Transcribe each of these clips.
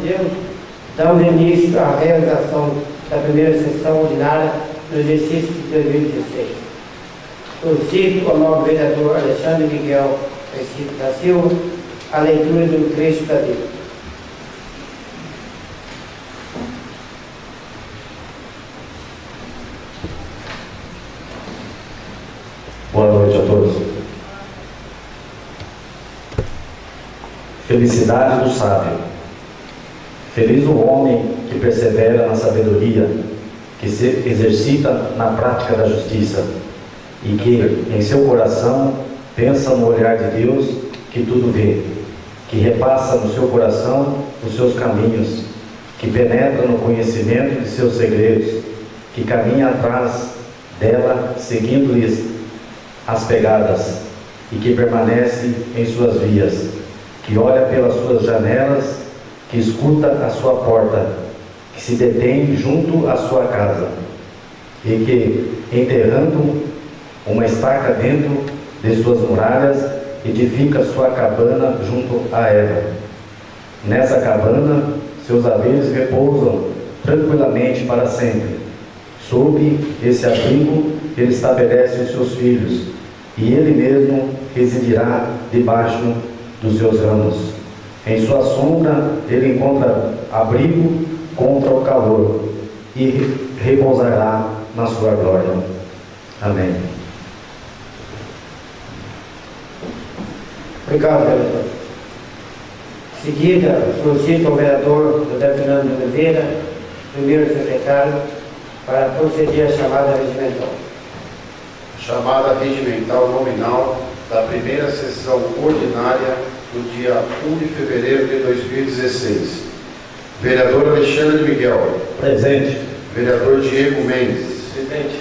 Deus, damos início à realização da primeira sessão ordinária do exercício de 2016. Solicito ao novo vereador Alexandre Miguel da Silva a leitura do trecho da lei. Boa noite a todos. Felicidade do sábio. Feliz o homem que persevera na sabedoria, que se exercita na prática da justiça e que em seu coração pensa no olhar de Deus que tudo vê, que repassa no seu coração os seus caminhos, que penetra no conhecimento de seus segredos, que caminha atrás dela seguindo-lhes as pegadas e que permanece em suas vias, que olha pelas suas janelas, que escuta a sua porta, que se detém junto à sua casa e que, enterrando uma estaca dentro de suas muralhas, edifica sua cabana junto a ela. Nessa cabana, seus haveres repousam tranquilamente para sempre. Sob esse abrigo, ele estabelece os seus filhos, e ele mesmo residirá debaixo dos seus ramos. Em sua sombra, ele encontra abrigo contra o calor, e repousará na sua glória. Amém. Obrigado, vereador. Em seguida, solicito ao vereador José Fernando de Oliveira, primeiro secretário, para proceder à chamada regimental. Chamada regimental nominal da primeira sessão ordinária do dia 1 de fevereiro de 2016. Vereador Alexandre Miguel. Presente. Vereador Diego Mendes. Presente.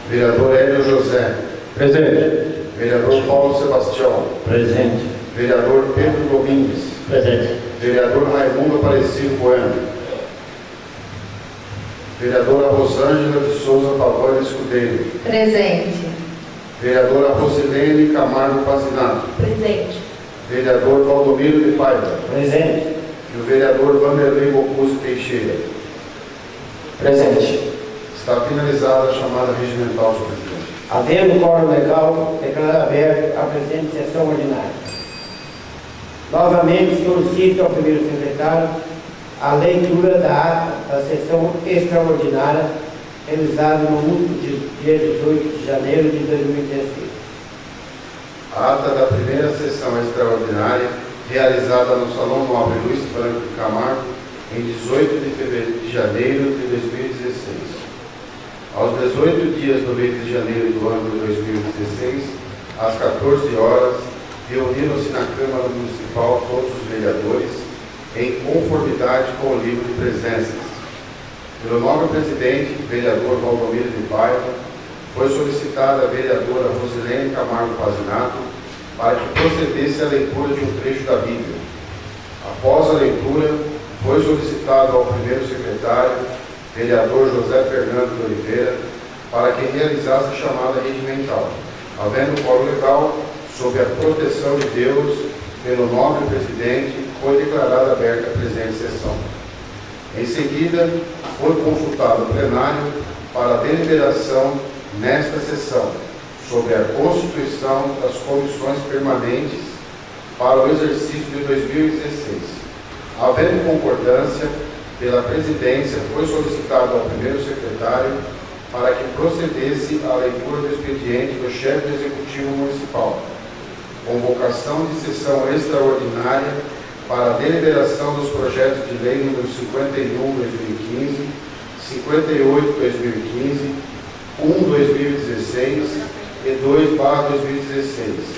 Vereador Hélio José. Presente. Vereador Paulo Sebastião. Presente. Vereador Pedro Domingues. Presente. Vereador Raimundo Aparecido Bueno. Vereadora Rosângela de Souza Pavani Escudeiro. Presente. Vereadora Rosilene Camargo Pazinato. Presente. Vereador Valdomiro de Paiva. Presente. E o vereador Vanderlei Bocuse Teixeira. Presente. Está finalizada a chamada regimental, senhor presidente. Havendo quórum legal, declaro aberto a presente sessão ordinária. Novamente solicito ao primeiro secretário a leitura da ata da sessão extraordinária realizada no último dia 18 de janeiro de 2016. A ata da primeira sessão extraordinária realizada no Salão Nobre Luiz Franco de Camargo em 18 de janeiro de 2016. Aos 18 dias do mês de janeiro do ano de 2016, às 14 horas, reuniram-se na Câmara Municipal todos os vereadores em conformidade com o livro de presenças. Pelo nobre presidente, vereador Valdomiro de Paiva, foi solicitada a vereadora Rosilene Camargo Pazinato para que procedesse à leitura de um trecho da Bíblia. Após a leitura, foi solicitado ao primeiro secretário, vereador José Fernando de Oliveira, para que realizasse a chamada regimental. Havendo quórum legal, sob a proteção de Deus, pelo nobre presidente, foi declarada aberta a presente sessão. Em seguida, foi consultado o plenário para deliberação nesta sessão sobre a constituição das comissões permanentes para o exercício de 2016. Havendo concordância pela presidência, foi solicitado ao primeiro secretário para que procedesse à leitura do expediente do chefe do Executivo Municipal. Convocação de sessão extraordinária para a deliberação dos projetos de lei número 51/2015, 58/2015, 1/2016 e 2/2016.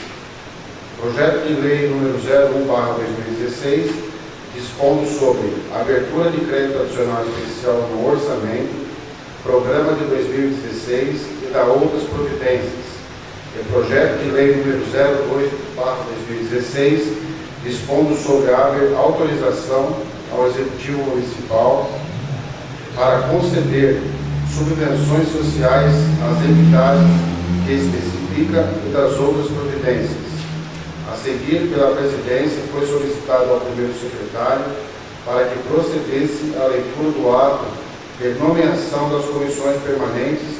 Projeto de lei número 01/2016, dispondo sobre abertura de crédito adicional especial no orçamento, programa de 2016 e da outras providências. E projeto de lei número 02/2016, dispondo sobre a autorização ao Executivo Municipal para conceder subvenções sociais às entidades que especifica e das outras providências. A seguir, pela presidência, foi solicitado ao primeiro secretário para que procedesse a leitura do ato de nomeação das comissões permanentes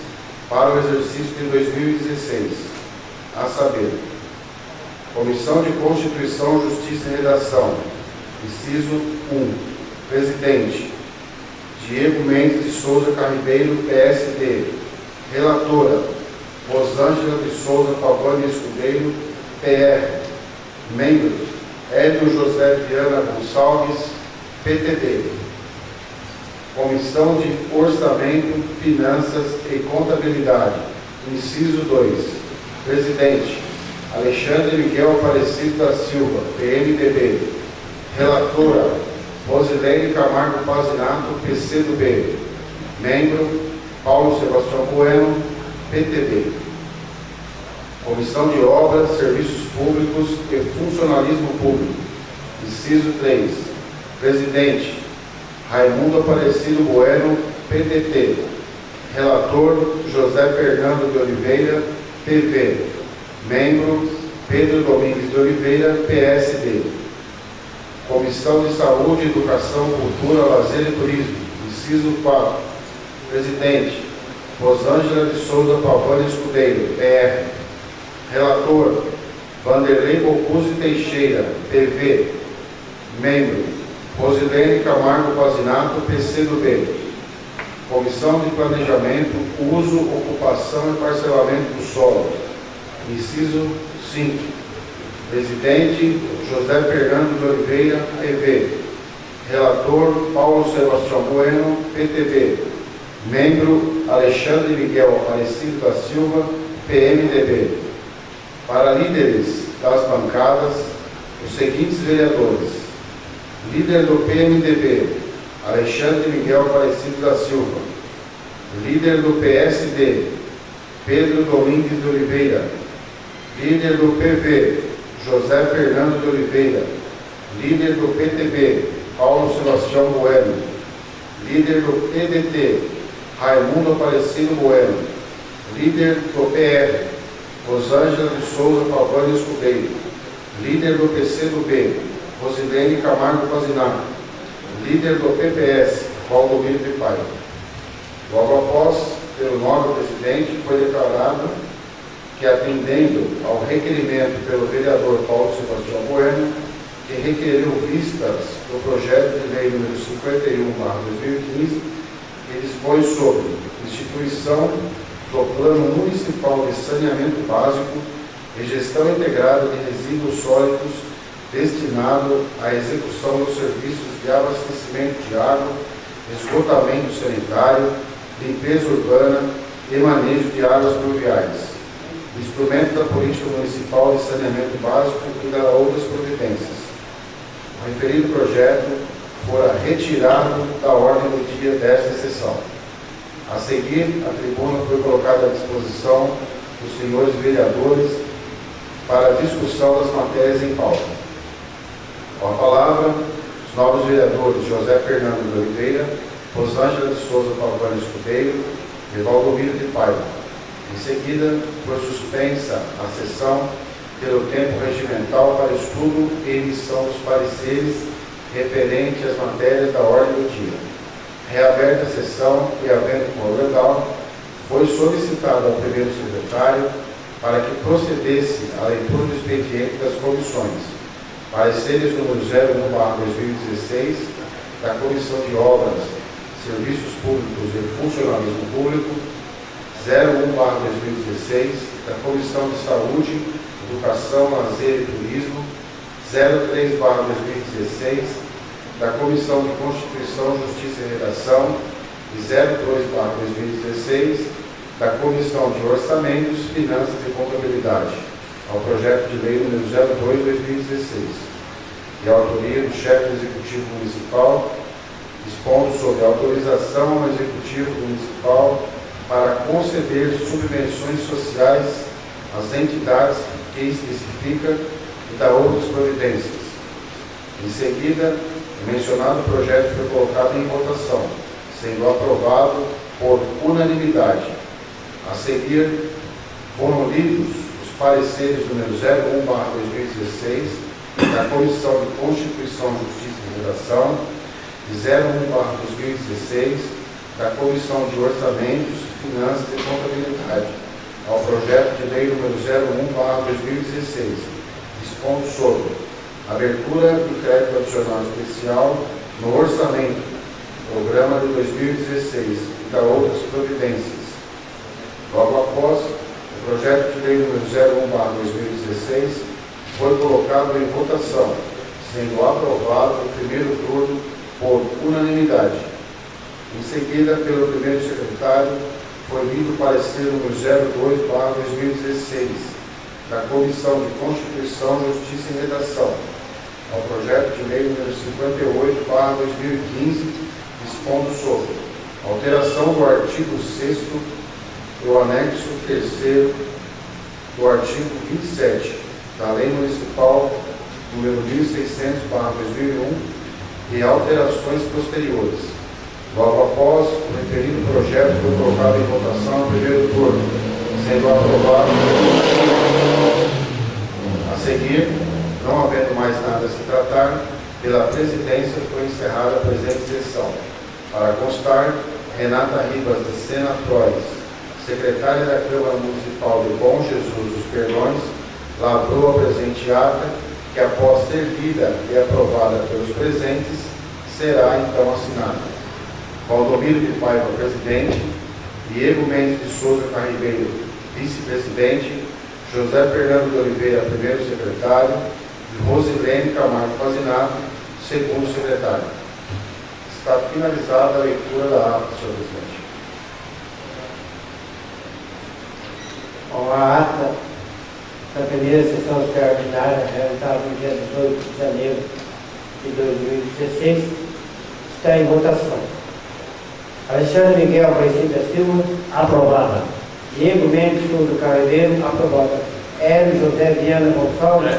para o exercício de 2016, a saber, Comissão de Constituição, Justiça e Redação, inciso 1, presidente, Diego Mendes de Souza Carribeiro, PSD, relatora, Rosângela de Souza Pavani Escudeiro, PR, membros, Hélio José Viana Gonçalves, PTB. Comissão de Orçamento, Finanças e Contabilidade, inciso 2, presidente, Alexandre Miguel Aparecido da Silva, PMDB, relatora, Rosilene Camargo Pazinato, PCdoB, membro, Paulo Sebastião Bueno, PTB. Comissão de Obras, Serviços Públicos e Funcionalismo Público, inciso 3, presidente, Raimundo Aparecido Bueno, PDT, relator, José Fernando de Oliveira, PV, membro, Pedro Domingues de Oliveira, PSD. Comissão de Saúde, Educação, Cultura, Lazer e Turismo, inciso 4, presidente, Rosângela de Souza Pavani Escudeiro, PR, relator, Vanderlei Bocuse Teixeira, PV, membro, Rosilene Camargo Pazinato, PCdoB. Comissão de Planejamento, Uso, Ocupação e Parcelamento do Solo, inciso 5, presidente, José Fernando de Oliveira, PV, relator, Paulo Sebastião Bueno, PTB, membro, Alexandre Miguel Aparecido da Silva, PMDB. Para líderes das bancadas, os seguintes vereadores: líder do PMDB, Alexandre Miguel Aparecido da Silva; líder do PSD, Pedro Domingues de Oliveira; líder do PV, José Fernando de Oliveira; líder do PTB, Paulo Sebastião Bueno; líder do PDT, Raimundo Aparecido Bueno; líder do PR, Rosângela de Souza Pavani Escudeiro; líder do PCdoB, Rosilene Camargo Pazinato; líder do PPS, Valdomiro de Paiva. Logo após, pelo nobre presidente, foi declarado que, atendendo ao requerimento pelo vereador Paulo Sebastião Bueno, que requeriu vistas do projeto de lei número 51/2015, que dispõe sobre instituição do Plano Municipal de Saneamento Básico e Gestão Integrada de Resíduos Sólidos destinado à execução dos serviços de abastecimento de água, esgotamento sanitário, limpeza urbana e manejo de águas pluviais, instrumento da Política Municipal de Saneamento Básico e da outras providências. O referido projeto fora retirado da ordem do dia desta sessão. A seguir, a tribuna foi colocada à disposição dos senhores vereadores para a discussão das matérias em pauta. Com a palavra, os novos vereadores José Fernando de Oliveira, Rosângela de Souza Pavani Escudeiro e Valdomiro de Paiva. Em seguida, foi suspensa a sessão pelo tempo regimental para estudo e emissão dos pareceres referentes às matérias da ordem do dia. Reaberta a sessão e, havendo quórum legal, foi solicitado ao primeiro secretário para que procedesse à leitura do expediente das comissões. Pareceres número 01/2016 da Comissão de Obras, Serviços Públicos e Funcionalismo Público, 01/2016 da Comissão de Saúde, Educação, Lazer e Turismo, 03/2016 da Comissão de Constituição, Justiça e Redação e 02/2016 da Comissão de Orçamentos, Finanças e Contabilidade, ao projeto de lei número 02/2016, de autoria do chefe do Executivo Municipal, dispondo sobre a autorização ao Executivo Municipal para conceder subvenções sociais às entidades que especifica e da outras providências. Em seguida, o mencionado projeto foi colocado em votação, sendo aprovado por unanimidade. A seguir, foram lidos os pareceres número 01/2016 da Comissão de Constituição, Justiça e Redação de 01/2016 da Comissão de Orçamentos, Finanças e Contabilidade ao projeto de lei número 01/2016, dispondo sobre abertura do crédito adicional especial no orçamento, programa de 2016 e da outras providências. Logo após, o projeto de lei número 01/2016 foi colocado em votação, sendo aprovado no primeiro turno por unanimidade. Em seguida, pelo primeiro secretário, foi lido o parecer número 02/2016 da Comissão de Constituição, Justiça e Redação ao projeto de lei número 58/2015, dispondo sobre alteração do artigo 6º do anexo 3º do artigo 27 da Lei Municipal número 1600/2001 e alterações posteriores. Logo após, o referido projeto foi colocado em votação no primeiro turno, sendo aprovado. A seguir, não havendo mais nada a se tratar, pela presidência foi encerrada a presente sessão. Para constar, Renata Ribas de Sena Flores, secretária da Câmara Municipal de Bom Jesus dos Perdões, lavrou a presente ata, que após ser lida e aprovada pelos presentes, será então assinada. Valdomiro de Paiva, presidente, Diego Mendes de Souza Carribeiro, vice-presidente, José Fernando de Oliveira, primeiro secretário, e Rosilene Camargo Fazinato, segundo secretário. Está finalizada a leitura da ata, senhor presidente. Com a ata da primeira sessão extraordinária realizada no dia 18 de janeiro de 2016 está em votação. Alexandre Miguel Aparecida Silva, aprovada. Diego Mendes Souza Carribeiro, aprovada. Hélio José Viana Gonçalves,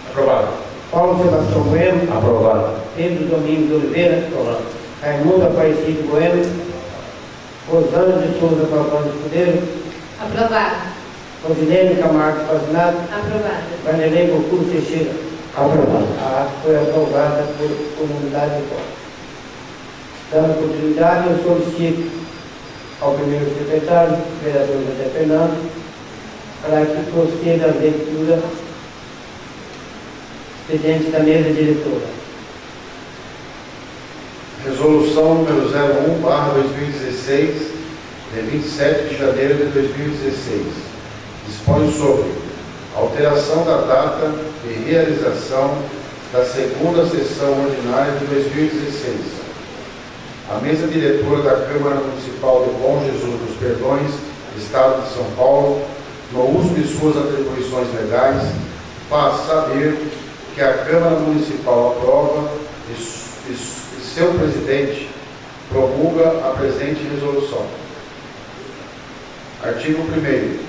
Aprovado. Paulo Sebastião Bueno, Aprovado. Pedro Domingos de Oliveira, aprovado. Raimundo Aparecido Bueno, Rosana de Souza Paulino Escudeiro, Aprovado. Rosilene Camargo Fazinato, Aprovado. Vanderlei Bocuro Teixeira, aprovado. A ata foi aprovada por unanimidade de votos. Dando continuidade, eu solicito ao primeiro secretário, vereador José Fernando, para que proceda a leitura presidente da mesa diretora. Resolução número 01/2016, de 27 de janeiro de 2016. Dispõe sobre alteração da data de realização da segunda sessão ordinária de 2016. A mesa diretora da Câmara Municipal de Bom Jesus dos Perdões, Estado de São Paulo, no uso de suas atribuições legais, faz saber que a Câmara Municipal aprova e seu presidente promulga a presente resolução. Artigo 1º.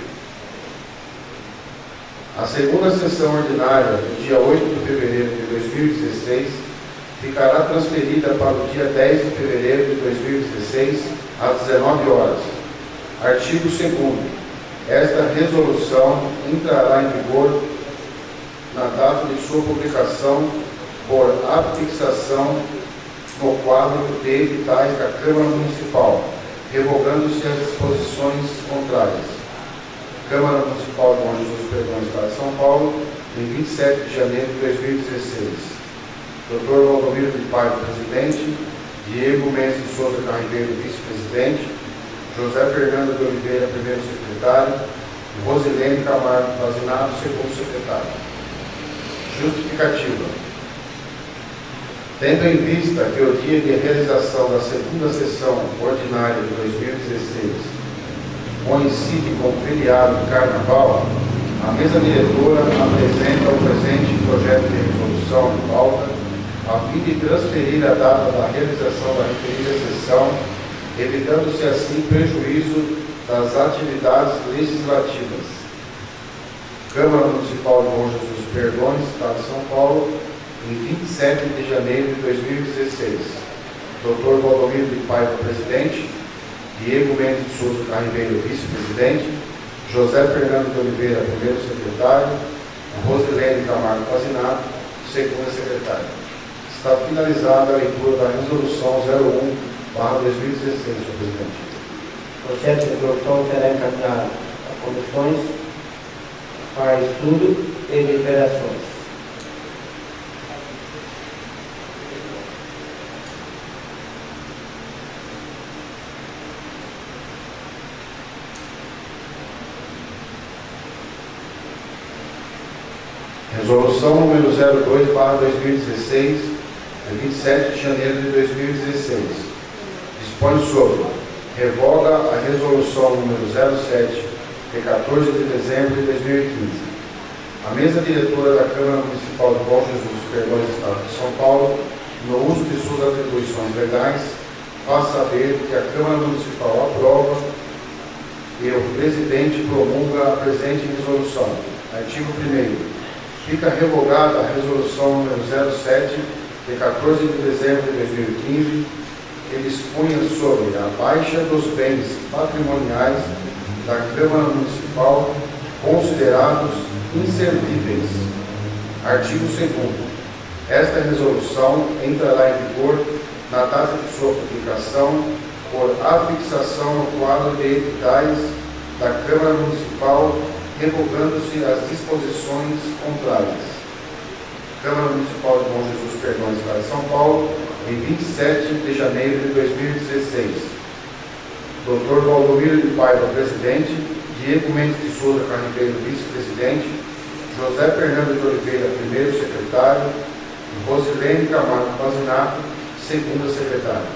A segunda sessão ordinária, do dia 8 de fevereiro de 2016, ficará transferida para o dia 10 de fevereiro de 2016, às 19 horas. Artigo 2º. Esta resolução entrará em vigor na data de sua publicação por afixação no quadro de editais da Câmara Municipal, revogando-se as disposições contrárias. Câmara Municipal de Bom Jesus dos Perdões, Estado de São Paulo, em 27 de janeiro de 2016. Dr. Valdomiro de Paiva, presidente, Diego Mendes de Souza Carribeiro, vice-presidente, José Fernando de Oliveira, primeiro secretário, e Rosilene Camargo Fazinato, segundo secretário. Justificativa. Tendo em vista que o dia de realização da segunda sessão ordinária de 2016 coincide com o feriado de Carnaval, a mesa diretora apresenta o presente projeto de resolução de pauta a fim de transferir a data da realização da referida sessão, evitando-se assim prejuízo das atividades legislativas. Câmara Municipal de Bom Jesus dos Perdões, Estado de São Paulo, em 27 de janeiro de 2016. Dr. Valdomiro de Paiva, presidente, Diego Mendes de Souza Carribeiro, vice-presidente, José Fernando de Oliveira, primeiro secretário, Rosilene Camargo Fazinato, segunda secretária. Está finalizada a leitura da Resolução 01/2016, senhor presidente. O projeto de resolução será encaminhado a comissões para estudo e deliberações. Resolução número 02/2016, de 27 de janeiro de 2016. Dispõe sobre: revoga a resolução número 07, de 14 de dezembro de 2015. A mesa diretora da Câmara Municipal de Bom Jesus, Perdões, Estado de São Paulo, no uso de suas atribuições legais, faz saber que a Câmara Municipal aprova e o presidente promulga a presente resolução. Artigo 1º. Fica revogada a resolução número 07, de 14 de dezembro de 2015, que dispunha sobre a baixa dos bens patrimoniais da Câmara Municipal considerados inservíveis. Artigo 2º. Esta resolução entrará em vigor na data de sua publicação por afixação no quadro de editais da Câmara Municipal, revogando-se as disposições contrárias. Câmara Municipal de Bom Jesus, Perdões, Estado de São Paulo, em 27 de janeiro de 2016. Dr. Valdomiro de Paiva, presidente; Diego Mendes de Souza Carribeiro, vice-presidente; José Fernando de Oliveira, primeiro secretário; Rosilene Camargo Pazinato, segunda secretária.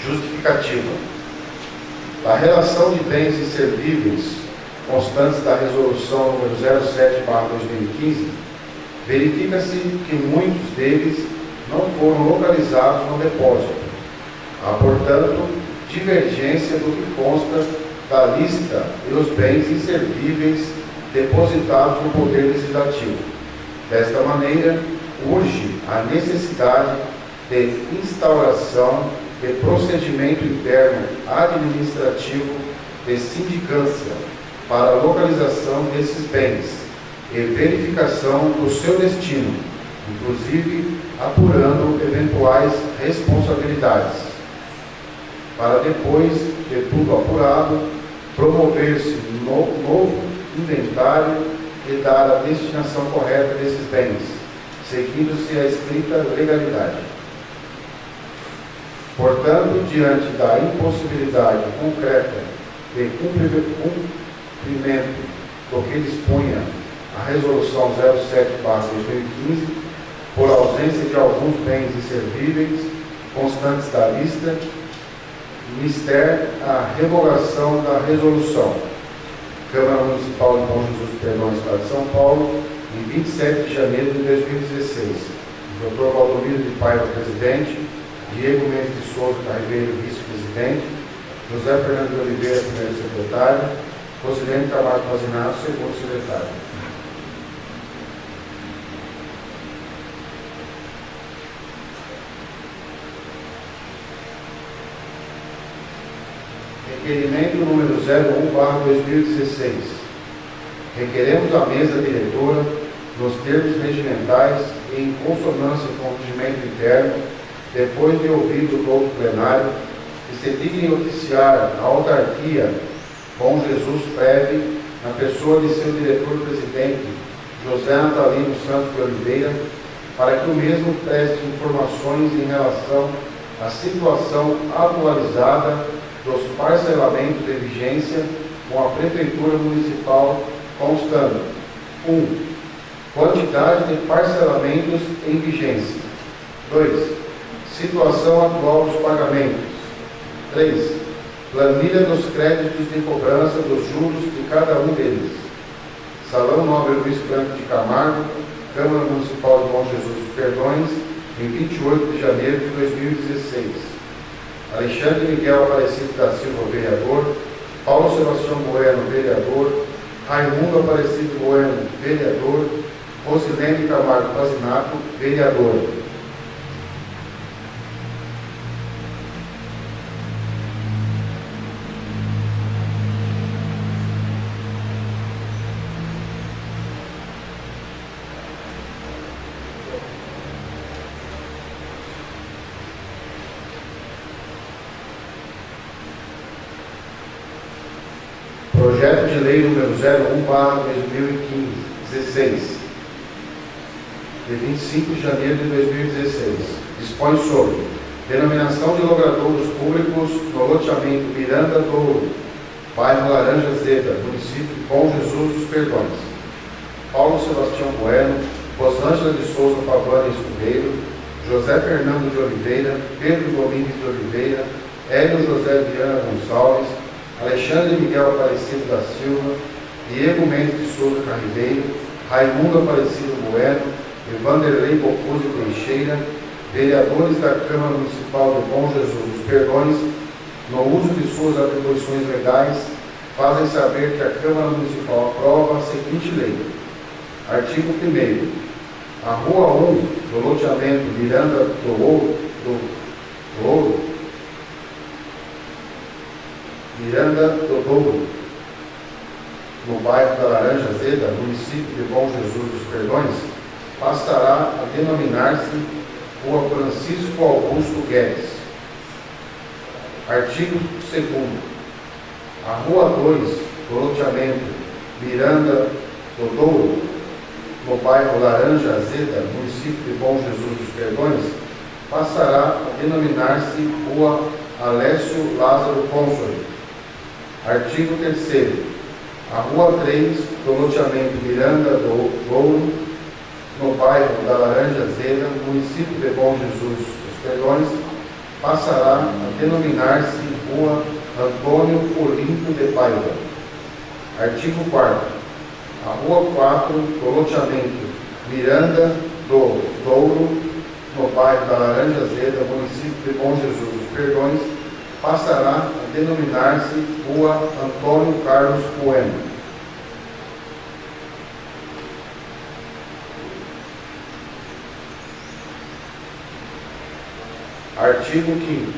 Justificativa. A relação de bens inservíveis constantes da resolução número 07/2015, verifica-se que muitos deles não foram localizados no depósito. Há, portanto, divergência do que consta da lista e os bens inservíveis depositados no Poder Legislativo. Desta maneira, urge a necessidade de instauração de procedimento interno administrativo de sindicância para a localização desses bens e verificação do seu destino, inclusive apurando eventuais responsabilidades, para depois de tudo apurado, promover-se um novo inventário e dar a destinação correta desses bens, seguindo-se a estrita legalidade. Portanto, diante da impossibilidade concreta de cumprimento do que dispunha a Resolução 07/2015, por ausência de alguns bens inservíveis constantes da lista, mister a revogação da resolução. Câmara Municipal de Bom Jesus, Perdões, Estado de São Paulo, em 27 de janeiro de 2016. Dr. Valdomiro de Paiva, presidente; Diego Mendes de Souza Carribeiro, vice-presidente; José Fernando de Oliveira, primeiro secretário; Rosilene Camargo Pazinato, segundo secretário. Requerimento número 01/2016. Requeremos à mesa diretora, nos termos regimentais e em consonância com o regimento interno, depois de ouvido todo o plenário, que se digne oficiar a autarquia Bom Jesus Prev, na pessoa de seu diretor-presidente, José Natalino Santos de Oliveira, para que o mesmo preste informações em relação à situação atualizada dos parcelamentos de vigência com a Prefeitura Municipal, constando: 1. Quantidade de parcelamentos em vigência. 2. Situação atual dos pagamentos. 3. Planilha dos créditos de cobrança dos juros de cada um deles. Salão Nobre Luiz Franco de Camargo, Câmara Municipal de Bom Jesus dos Perdões, em 28 de janeiro de 2016. Alexandre Miguel Aparecido da Silva, vereador; Paulo Sebastião Bueno, vereador; Raimundo Aparecido Bueno, vereador; Rosilene Camargo Pazinato, vereador. Projeto de Lei número 01/2016, de 25 de janeiro de 2016, dispõe sobre denominação de logradouros públicos no loteamento Miranda do Ouro, bairro Laranja Azeda, município de Bom Jesus dos Perdões. Paulo Sebastião Bueno, Rosângela de Souza Pavani Escudeiro, José Fernando de Oliveira, Pedro Domingues de Oliveira, Hélio José Viana Gonçalves, Alexandre Miguel Aparecido da Silva, Diego Mendes de Souza Carribeiro, Raimundo Aparecido Bueno e Vanderlei Bocuse Teixeira, vereadores da Câmara Municipal de Bom Jesus dos Perdões, no uso de suas atribuições legais, fazem saber que a Câmara Municipal aprova a seguinte lei. Artigo 1º. A Rua 1 do loteamento Miranda do Ouro, Miranda do Douro, no bairro da Laranja Azeda, município de Bom Jesus dos Perdões, passará a denominar-se Rua Francisco Augusto Guedes. Artigo 2º. A Rua 2 do loteamento Miranda do Douro, no bairro Laranja Azeda, município de Bom Jesus dos Perdões, passará a denominar-se Rua Alessio Lázaro Consoli. Artigo 3º. A Rua 3 do loteamento Miranda do Douro, no bairro da Laranja Azeda, município de Bom Jesus dos Perdões, passará a denominar-se Rua Antônio Olimpo de Paiva. Artigo 4º. A Rua 4 do loteamento Miranda do Douro, no bairro da Laranja Azeda, município de Bom Jesus dos Perdões, passará a denominar-se Rua Antônio Carlos Bueno. Artigo 5º.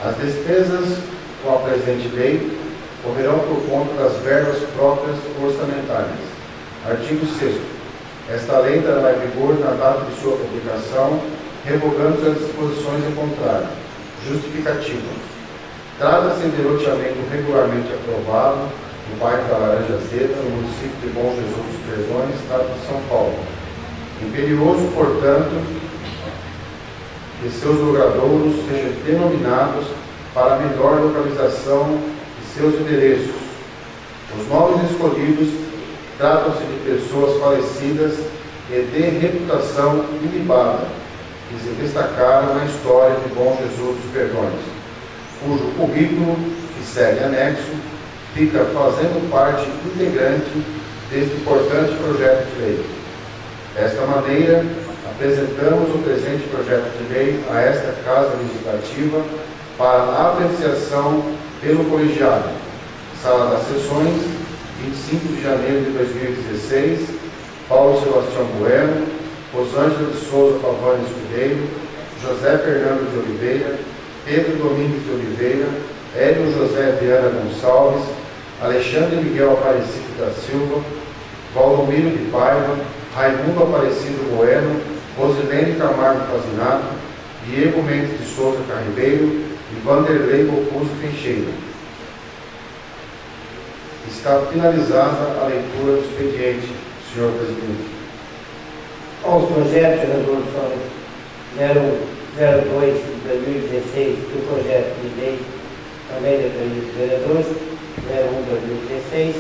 As despesas com a presente lei correrão por conta das verbas próprias orçamentárias. Artigo 6º. Esta lei entrará em vigor na data de sua publicação, revogando-se as disposições em contrário. Justificativa. Trata-se de loteamento regularmente aprovado no bairro da Laranja Azeda, no município de Bom Jesus dos Perdões, estado de São Paulo. Imperioso, portanto, que seus logradouros sejam denominados para melhor localização de seus endereços. Os nomes escolhidos tratam-se de pessoas falecidas e de reputação ilibada, que se destacaram na história de Bom Jesus dos Perdões, cujo currículo, que segue anexo, fica fazendo parte integrante deste importante projeto de lei. Desta maneira, apresentamos o presente projeto de lei a esta Casa Legislativa para apreciação pelo colegiado. Sala das Sessões, 25 de janeiro de 2016, Paulo Sebastião Bueno, Rosângela de Souza Pavani Escudeiro, José Fernando de Oliveira, Pedro Domingues de Oliveira, Hélio José Viana Gonçalves, Alexandre Miguel Aparecido da Silva, Valdomiro de Paiva, Raimundo Aparecido Bueno, Rosilene Camargo Fazinato, Diego Mendes de Souza Carribeiro e Vanderlei Bocuse Teixeira. Está finalizada a leitura do expediente, senhor presidente. Aos projetos de resolução 002 de 2016 do projeto de lei também da Câmara dos Vereadores 01 de 2016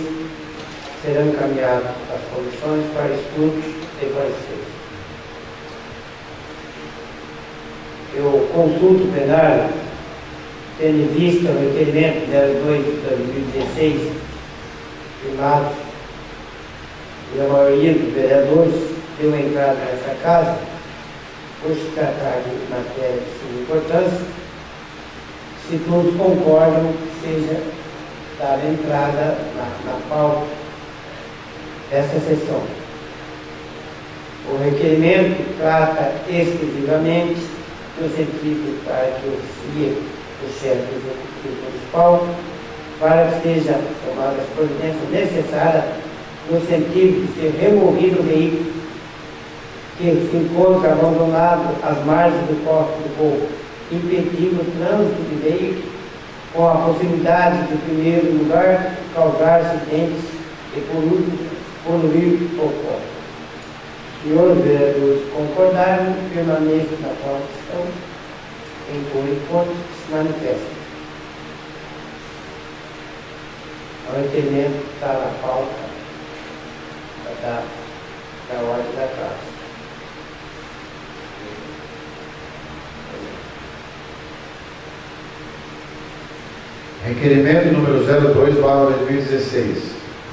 serão encaminhados às comissões para estudos e pareceres. Eu consulto o plenário, tendo em vista o requerimento 02 de 2016, firmado pela maioria dos vereadores, deu entrada nessa casa, por se tratar de matéria de suma importância, se todos concordam que seja dada entrada na pauta dessa sessão. O requerimento trata exclusivamente no sentido para que oficie o chefe do Executivo Municipal para que seja tomada as providências necessárias no sentido de ser removido o veículo que se encontra abandonado às margens do Córrego do Povo, impedindo o trânsito de veículos com a possibilidade de, em primeiro lugar, causar acidentes e poluir o pó. Senhores vereadores, concordaram que permaneçam na qual estão, enquanto se manifestam. O requerimento está na pauta da ordem da casa. Requerimento número 02/2016.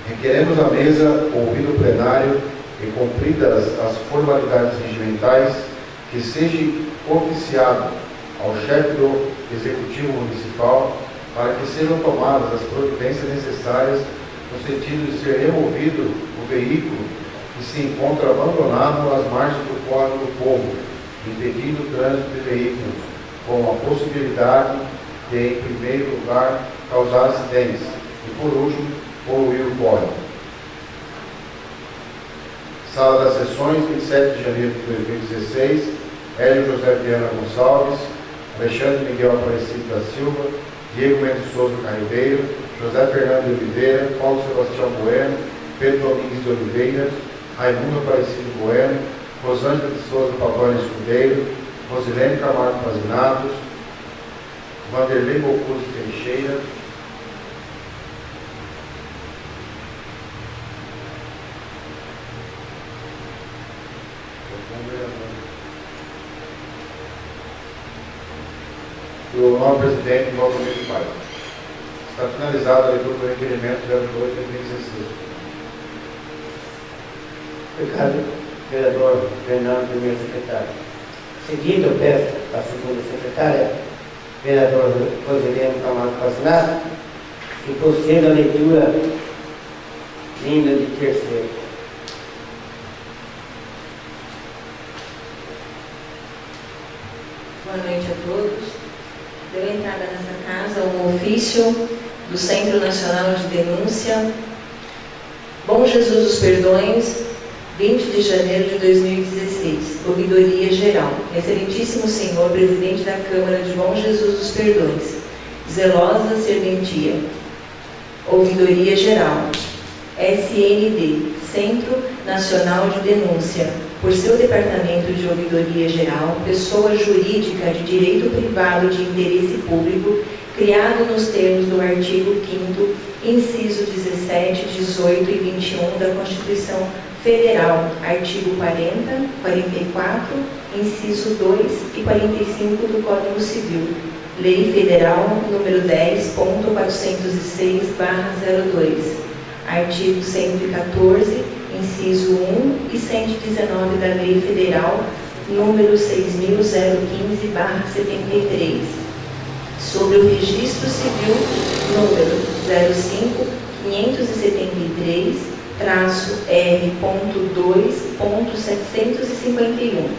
Requeremos à mesa, ouvido o plenário e cumpridas as formalidades regimentais, que seja oficiado ao chefe do Executivo Municipal para que sejam tomadas as providências necessárias no sentido de ser removido o veículo que se encontra abandonado às margens do Córrego do Povo, impedindo o trânsito de veículos, com a possibilidade de, em primeiro lugar, causar acidentes e, por último, poluir o córrego. Sala das Sessões, 27 de janeiro de 2016, Hélio José Viana Gonçalves, Alexandre Miguel Aparecido da Silva, Diego Mendes Souza Carribeiro, José Fernando de Oliveira, Paulo Sebastião Bueno, Pedro Domingues de Oliveira, Raimundo Aparecido Bueno, Rosângela de Souza Pavone Escudeiro, Rosilene Camargo Pazinados, Vanderlei Bocuse Teixeira, e o novo presidente Valdomiro Paiva. Está finalizada a leitura do requerimento 02/2016. Obrigado, vereador Fernando, primeiro secretário. Seguido, eu peço à segunda secretária, vereador Rosilene Camargo Pazinato, que proceda a leitura vinda de terceiro. Boa noite a todos. Deu entrada nessa casa um ofício do Centro Nacional de Denúncia, Bom Jesus dos Perdões, 20 de janeiro de 2016, ouvidoria geral. Excelentíssimo Senhor, Presidente da Câmara de Bom Jesus dos Perdões, zelosa serventia. Ouvidoria geral. SND, Centro Nacional de Denúncia, por seu Departamento de Ouvidoria Geral, pessoa jurídica de direito privado de interesse público, criado nos termos do artigo 5º, inciso 17, 18 e 21 da Constituição Federal, artigo 40, 44, inciso 2 e 45 do Código Civil, Lei Federal número 10.406/02, artigo 114, inciso 1 e 119 da Lei Federal número 6.015/73, sobre o Registro Civil número 05.573-R.2.751,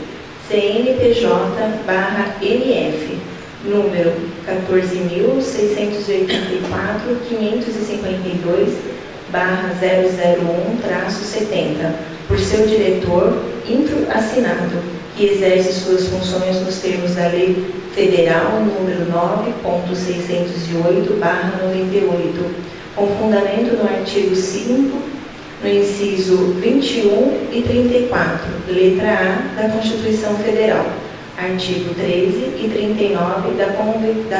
CNPJ/MF, número 14.654.552/001-70, por seu diretor assinado, que exerce suas funções nos termos da Lei Federal número 9.608/98, com fundamento no artigo 5, no inciso 21 e 34, letra A da Constituição Federal, artigo 13 e 39 da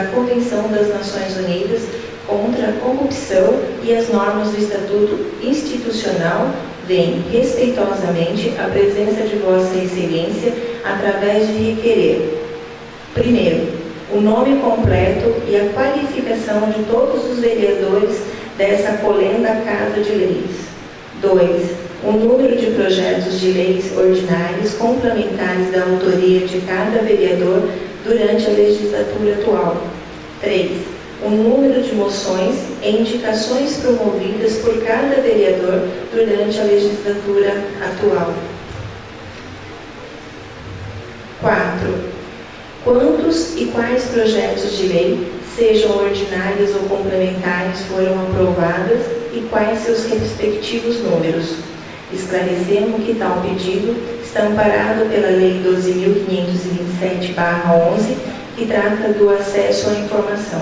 Convenção das Nações Unidas contra a Corrupção e as normas do Estatuto Institucional, vem respeitosamente a presença de Vossa Excelência através de requerer: primeiro, o nome completo e a qualificação de todos os vereadores dessa colenda Casa de Leis. 2. O número de projetos de leis ordinários complementares da autoria de cada vereador durante a legislatura atual. 3. O número de moções e indicações promovidas por cada vereador durante a legislatura atual. 4. Quantos e quais projetos de lei, sejam ordinários ou complementares, foram aprovados e quais seus respectivos números. Esclarecemos que tal pedido está amparado pela Lei 12.527/11, que trata do acesso à informação.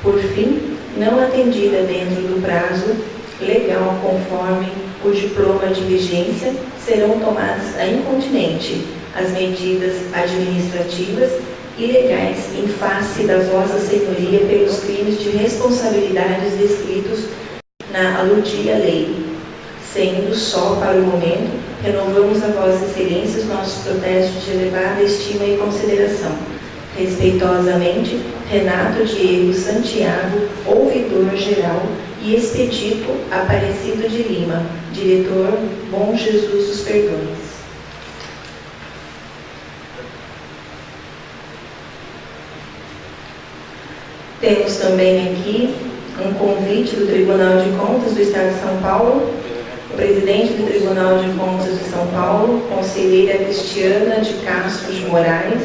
Por fim, não atendida dentro do prazo legal conforme o diploma de vigência, serão tomadas a incontinente as medidas administrativas e legais em face da Vossa Senhoria pelos crimes de responsabilidades descritos na aludia lei. Sendo só para o momento, renovamos a Vossa Excelência os nossos protestos de elevada estima e consideração. Respeitosamente, Renato Diego Santiago, ouvidor geral, e Expedito Aparecido de Lima, diretor Bom Jesus dos Perdões. Temos também aqui um convite do Tribunal de Contas do Estado de São Paulo. O presidente do Tribunal de Contas de São Paulo, conselheira Cristiana de Castro de Moraes,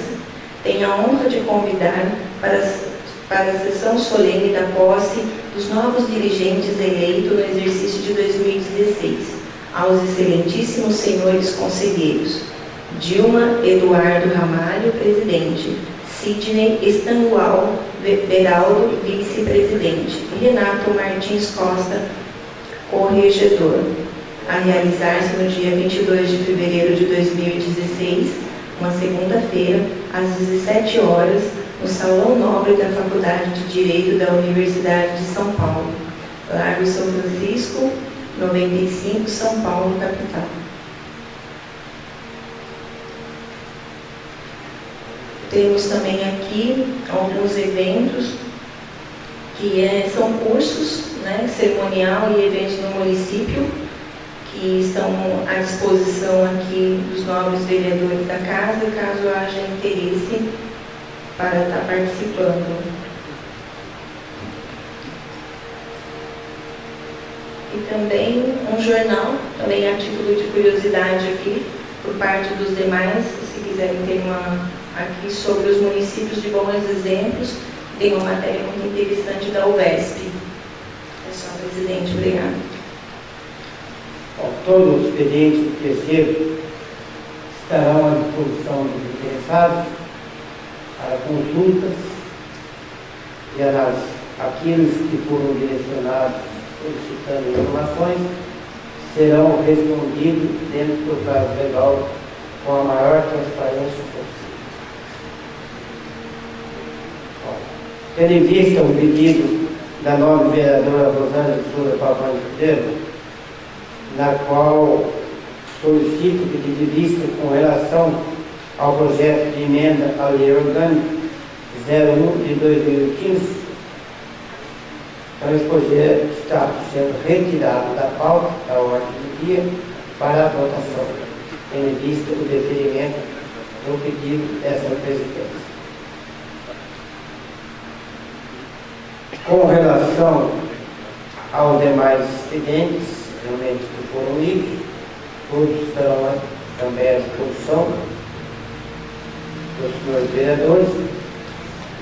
tem a honra de convidar para a sessão solene da posse dos novos dirigentes eleitos no exercício de 2016, aos excelentíssimos senhores conselheiros: Dilma Eduardo Ramalho, presidente; Sidney Estangual Beraldo, vice-presidente; e Renato Martins Costa, corregedor. A realizar-se no dia 22 de fevereiro de 2016, uma segunda-feira, às 17 horas, no Salão Nobre da Faculdade de Direito da Universidade de São Paulo, Largo São Francisco, 95, São Paulo, capital. Temos também aqui alguns eventos que são cursos, cerimonial e eventos no município, que estão à disposição aqui dos nobres vereadores da casa, caso haja interesse para estar participando. E também um jornal, também a título de curiosidade aqui, por parte dos demais, se quiserem ter aqui sobre os municípios de bons exemplos, tem uma matéria muito interessante da UVESP. É só, presidente, obrigado. Bom, todos os expedientes do terceiro estarão à disposição dos interessados para consultas e análise. Aqueles que foram direcionados solicitando informações serão respondidos dentro do prazo legal com a maior transparência possível. Bom, tendo em vista o pedido da nobre vereadora Rosângela de Souza Pavão Cordeiro, na qual solicito pedido de vista com relação ao projeto de emenda à Lei Orgânica 01 de 2015, então esse projeto está sendo retirado da pauta, da ordem do dia, para a votação, tendo em vista o deferimento do pedido dessa presidência. Com relação aos demais expedientes, realmente que foram lidos, todos estarão também à disposição dos senhores vereadores,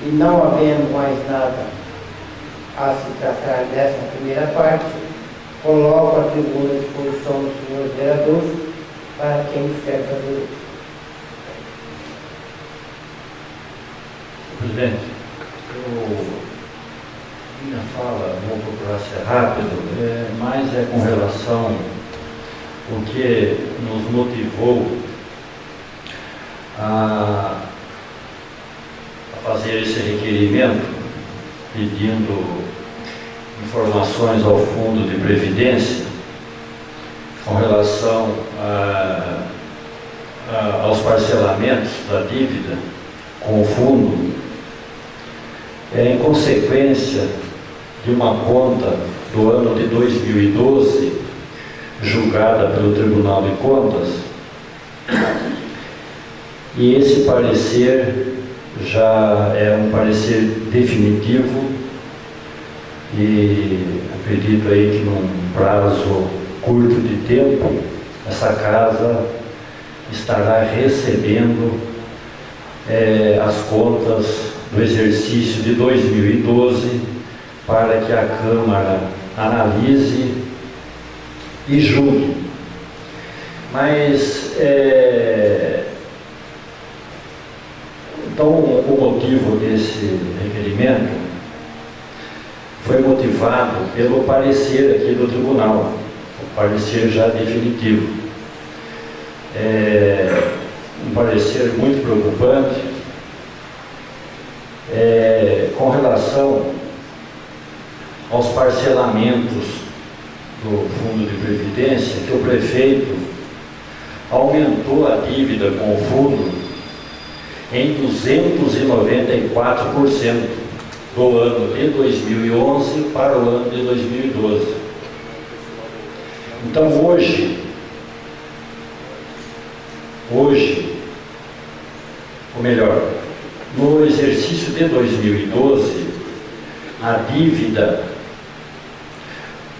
e não havendo mais nada a se tratar dessa primeira parte, coloco a tribuna à disposição dos senhores vereadores para quem quiser fazer isso. Presidente, minha fala, vou procurar ser rápido, mas é com relação ao que nos motivou a fazer esse requerimento, pedindo informações ao Fundo de Previdência com relação aos parcelamentos da dívida com o fundo, em consequência de uma conta do ano de 2012, julgada pelo Tribunal de Contas, e esse parecer já é um parecer definitivo, e acredito aí que num prazo curto de tempo, essa casa estará recebendo as contas do exercício de 2012 para que a Câmara analise e julgue. Mas então o motivo desse requerimento foi motivado pelo parecer aqui do tribunal, o parecer já definitivo. Um parecer muito preocupante com relação aos parcelamentos do Fundo de Previdência, que o prefeito aumentou a dívida com o fundo em 294% do ano de 2011 para o ano de 2012. Então hoje, ou melhor, no exercício de 2012, a dívida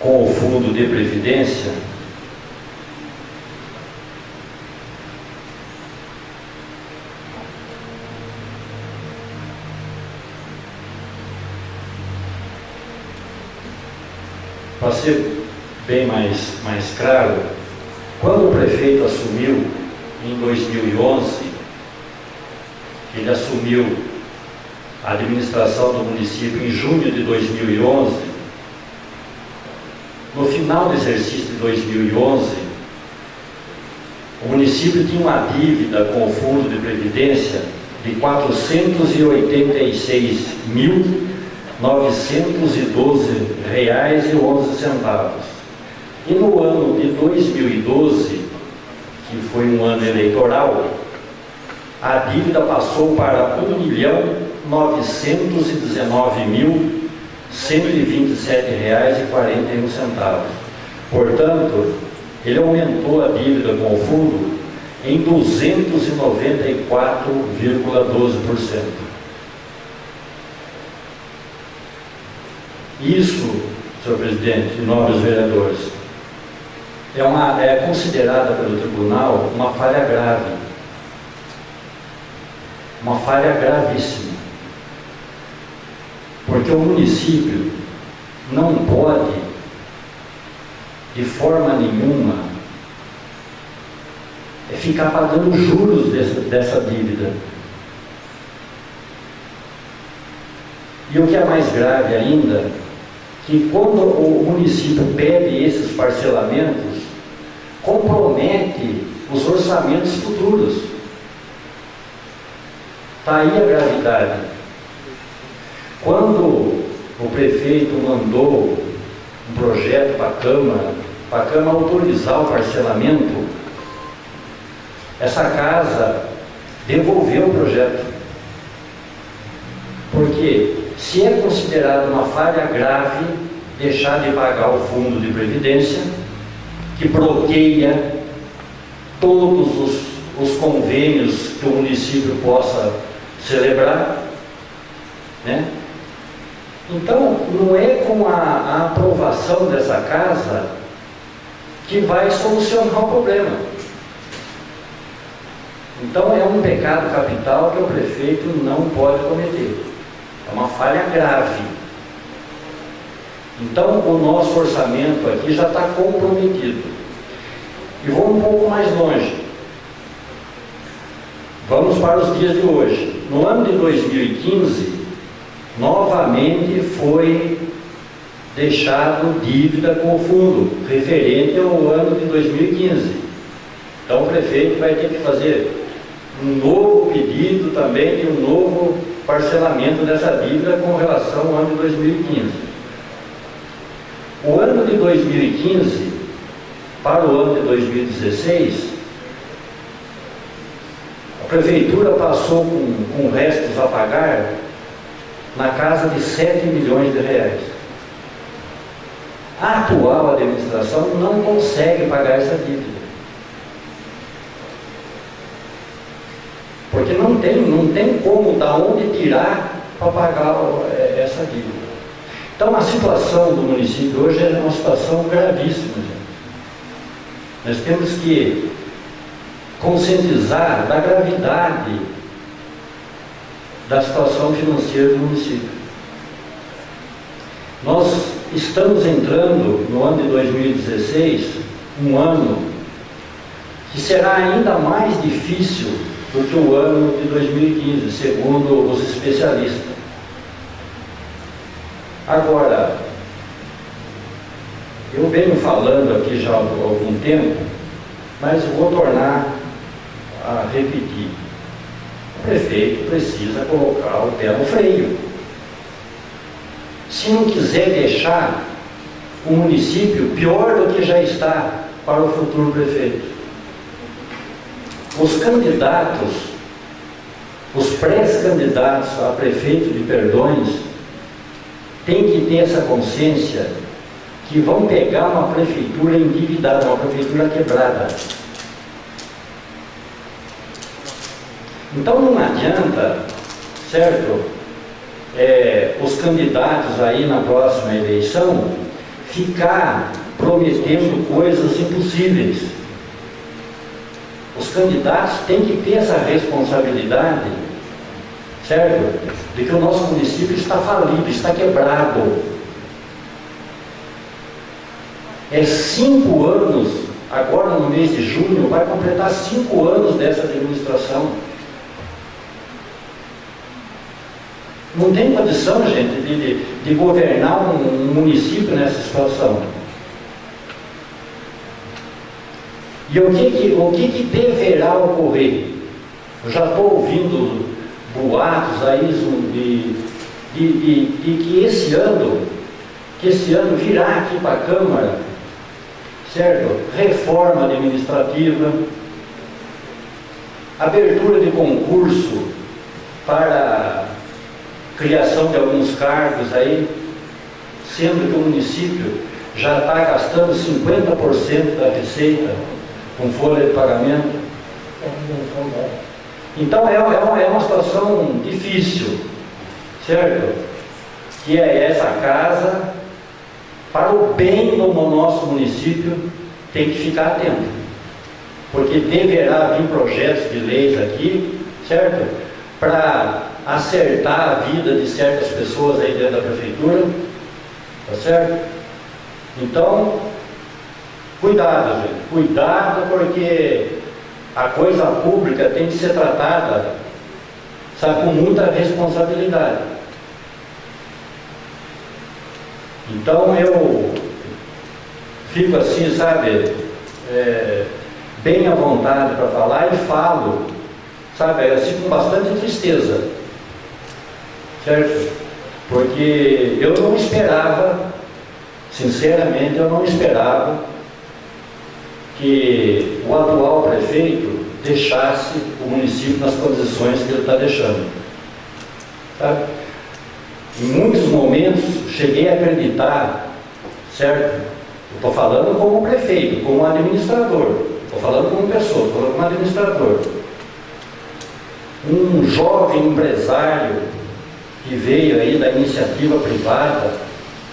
com o Fundo de Previdência para ser bem mais claro, quando o prefeito assumiu em 2011, ele assumiu a administração do município em junho de 2011, no final do exercício de 2011, o município tinha uma dívida com o Fundo de Previdência de R$ 486.912,11. E no ano de 2012, que foi um ano eleitoral, a dívida passou para R$ 1.927.127,41. Portanto, ele aumentou a dívida com o fundo em 294,12%. Isso, senhor presidente e nobres vereadores, é considerada pelo tribunal uma falha grave, uma falha gravíssima, porque o município não pode, de forma nenhuma, ficar pagando juros dessa dívida. E o que é mais grave ainda, que quando o município pede esses parcelamentos, compromete os orçamentos futuros. Está aí a gravidade. Quando o prefeito mandou um projeto para a Câmara autorizar o parcelamento, essa casa devolveu o projeto. Porque se é considerado uma falha grave deixar de pagar o Fundo de Previdência, que bloqueia todos os convênios que o município possa celebrar, né? Então, não é com a aprovação dessa casa que vai solucionar o problema. Então, é um pecado capital que o prefeito não pode cometer. É uma falha grave. Então, o nosso orçamento aqui já está comprometido. E vou um pouco mais longe. Vamos para os dias de hoje. No ano de 2015, novamente foi deixado dívida com o fundo, referente ao ano de 2015. Então, o prefeito vai ter que fazer um novo pedido também de um novo parcelamento dessa dívida com relação ao ano de 2015. O ano de 2015 para o ano de 2016, a prefeitura passou com restos a pagar na casa de 7 milhões de reais. A atual administração não consegue pagar essa dívida. Porque não tem como, da onde tirar para pagar essa dívida. Então, a situação do município hoje é uma situação gravíssima, gente. Nós temos que conscientizar da gravidade da situação financeira do município. Nós estamos entrando no ano de 2016, um ano que será ainda mais difícil do que o ano de 2015, segundo os especialistas. Agora, Eu venho falando aqui já há algum tempo, mas eu vou tornar a repetir. O prefeito precisa colocar o pé no freio. Se não quiser deixar o município pior do que já está para o futuro prefeito. Os candidatos, os pré-candidatos a prefeito de Perdões, têm que ter essa consciência que vão pegar uma prefeitura endividada, uma prefeitura quebrada. Então não adianta, certo, os candidatos aí na próxima eleição ficar prometendo coisas impossíveis. Os candidatos têm que ter essa responsabilidade, certo, de que o nosso município está falido, está quebrado. É 5 anos, agora no mês de junho, vai completar 5 anos dessa administração. Não tem condição, gente, de governar um município nessa situação. E o que deverá ocorrer? Eu já estou ouvindo boatos aí de que esse ano virá aqui para a Câmara, certo? Reforma administrativa, abertura de concurso para criação de alguns cargos aí, sendo que o município já está gastando 50% da receita com folha de pagamento. Então é uma situação difícil, certo? Que é essa casa, para o bem do nosso município, tem que ficar atento, porque deverá vir projetos de leis aqui, certo? Para acertar a vida de certas pessoas aí dentro da prefeitura, tá certo? Então, cuidado, gente, cuidado, porque a coisa pública tem que ser tratada, sabe, com muita responsabilidade. Então eu fico assim, sabe, bem à vontade para falar e falo, sabe, assim com bastante tristeza, certo? Porque eu não esperava, sinceramente, eu não esperava que o atual prefeito deixasse o município nas condições que ele está deixando, sabe? Em muitos momentos cheguei a acreditar, certo? Eu estou falando como prefeito, como administrador, estou falando como pessoa, estou falando como administrador. Um jovem empresário que veio aí da iniciativa privada,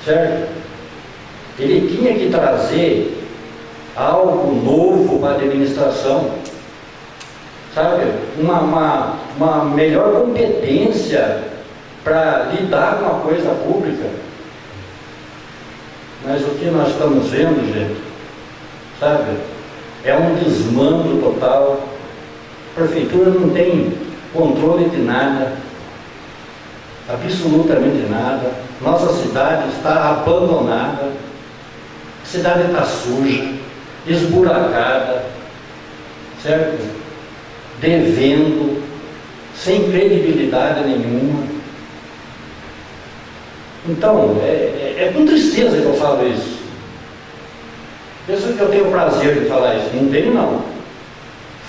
certo? Ele tinha que trazer algo novo para a administração, sabe? Uma melhor competência para lidar com a coisa pública. Mas o que nós estamos vendo, gente, sabe, é um desmando total. A prefeitura não tem controle de nada, absolutamente nada. Nossa cidade está abandonada, a cidade está suja, esburacada, certo? Devendo, sem credibilidade nenhuma. Então, é com tristeza que eu falo isso. Penso que eu tenho prazer de falar isso. Não tenho, não.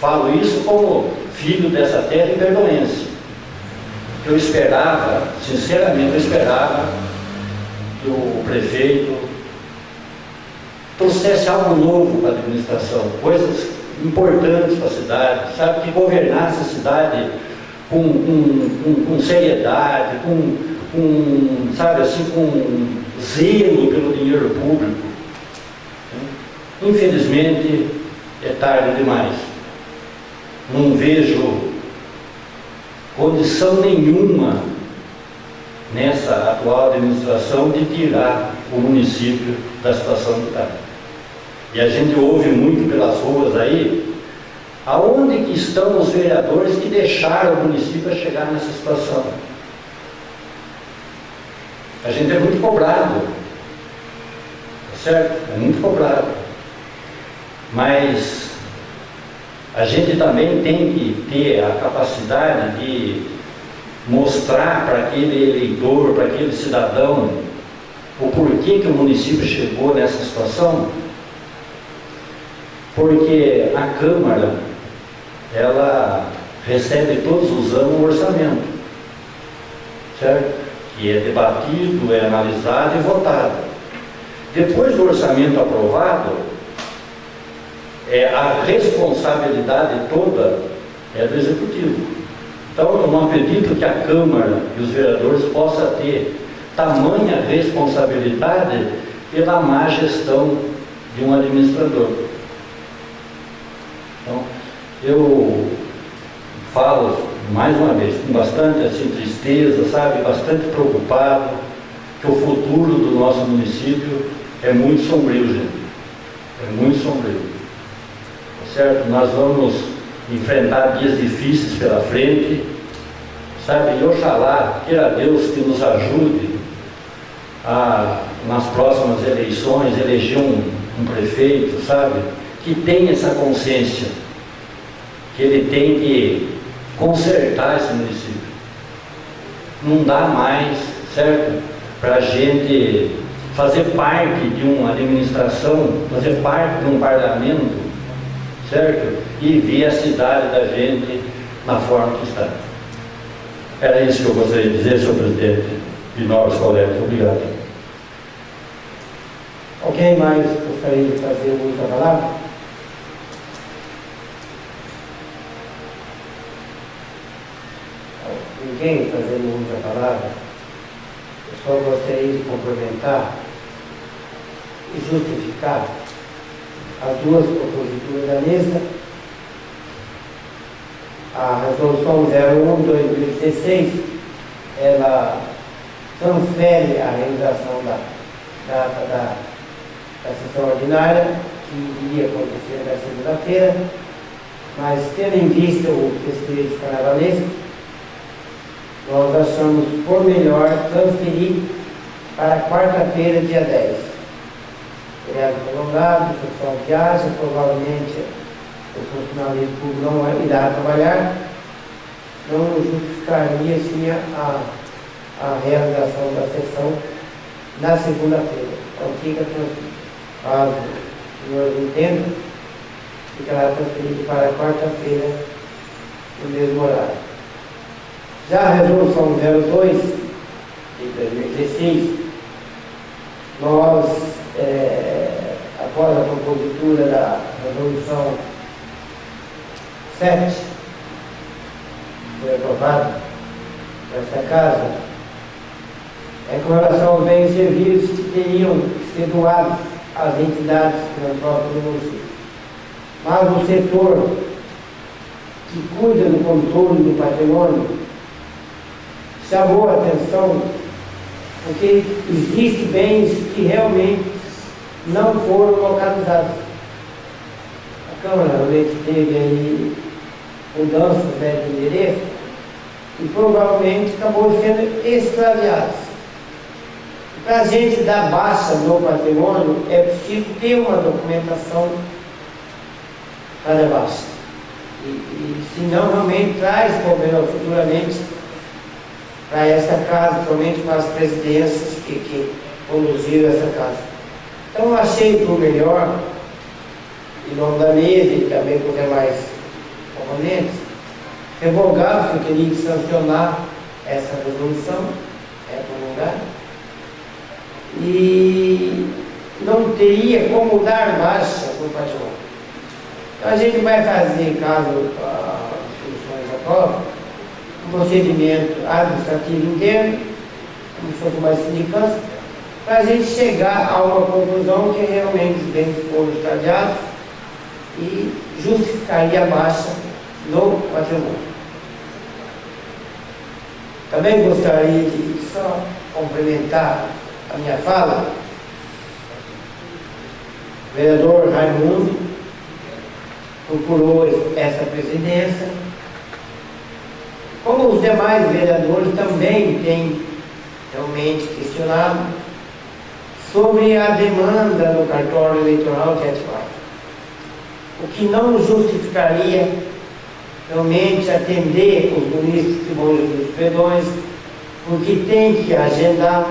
Falo isso como filho dessa terra e perdoense. Eu esperava, sinceramente, eu esperava que o prefeito trouxesse algo novo para a administração, coisas importantes para a cidade, sabe, que governasse a cidade com seriedade, sabe, assim, com zelo pelo dinheiro público. Infelizmente, é tarde demais. Não vejo condição nenhuma nessa atual administração de tirar o município da situação que está. E a gente ouve muito pelas ruas aí, aonde que estão os vereadores que deixaram o município a chegar nessa situação? A gente é muito cobrado, tá certo? É muito cobrado. Mas a gente também tem que ter a capacidade de mostrar para aquele eleitor, para aquele cidadão, o porquê que o município chegou nessa situação. Porque a Câmara, ela recebe todos os anos um orçamento, certo? Que é debatido, é analisado e votado. Depois do orçamento aprovado, a responsabilidade toda é do Executivo. Então, eu não acredito que a Câmara e os vereadores possam ter tamanha responsabilidade pela má gestão de um administrador. Então, eu falo, mais uma vez, com bastante assim, tristeza, sabe, bastante preocupado, que o futuro do nosso município é muito sombrio, gente. É muito sombrio. Certo? Nós vamos enfrentar dias difíceis pela frente, sabe? E oxalá, queira Deus que nos ajude a, nas próximas eleições, eleger um prefeito, sabe? Que tenha essa consciência, que ele tem que consertar esse município. Não dá mais, certo? Para a gente fazer parte de uma administração, fazer parte de um parlamento, certo? E ver a cidade da gente na forma que está. Era isso que eu gostaria de dizer, senhor presidente e nobres colegas. Obrigado. Alguém mais gostaria de fazer uso da palavra? Ninguém fazendo uso da palavra? Eu só gostaria de complementar e justificar as duas proposituras da mesa. A resolução 01/2016, ela transfere a realização da data da sessão ordinária, que iria acontecer na segunda-feira, mas tendo em vista o festejo carnavalesco, nós achamos por melhor transferir para quarta-feira, dia 10. Feriado prolongado, o pessoal viaja, provavelmente o funcionalismo público não irá trabalhar, não justificaria assim a realização da sessão na segunda-feira. Então fica transferido. Caso os senhores entendam, ficará transferido para quarta-feira no mesmo horário. Já a resolução 02 de 2016, nós, após a propositura da resolução 7, que foi aprovada nesta casa, com relação aos bens e serviços que teriam que ser doados às entidades filantrópicas do município. Mas o setor que cuida do controle do patrimônio chamou a atenção porque existem bens que realmente não foram localizados. A Câmara realmente teve aí mudanças de endereço e provavelmente acabou sendo extraviados. Para a gente dar baixa no patrimônio, é preciso ter uma documentação para dar baixa. E senão realmente traz problema futuramente para essa casa, principalmente para as presidências que conduziram essa casa. Então eu achei por melhor, em nome da mesa e também por demais componentes, revogar, se eu teria que sancionar essa resolução, prolongada, e não teria como dar baixa no patrimônio. Então a gente vai fazer, caso as instituições aprovem, um procedimento administrativo interno, como se fosse uma sindicância, para a gente chegar a uma conclusão que realmente os bens foram extraviados e justificaria a baixa no patrimônio. Também gostaria de só complementar a minha fala. O vereador Raimundo procurou essa presidência. Como os demais vereadores também têm realmente questionado sobre a demanda no cartório eleitoral de Atibaia, o que não justificaria realmente atender os munícipes de Bom Jesus dos Perdões, porque tem que agendar,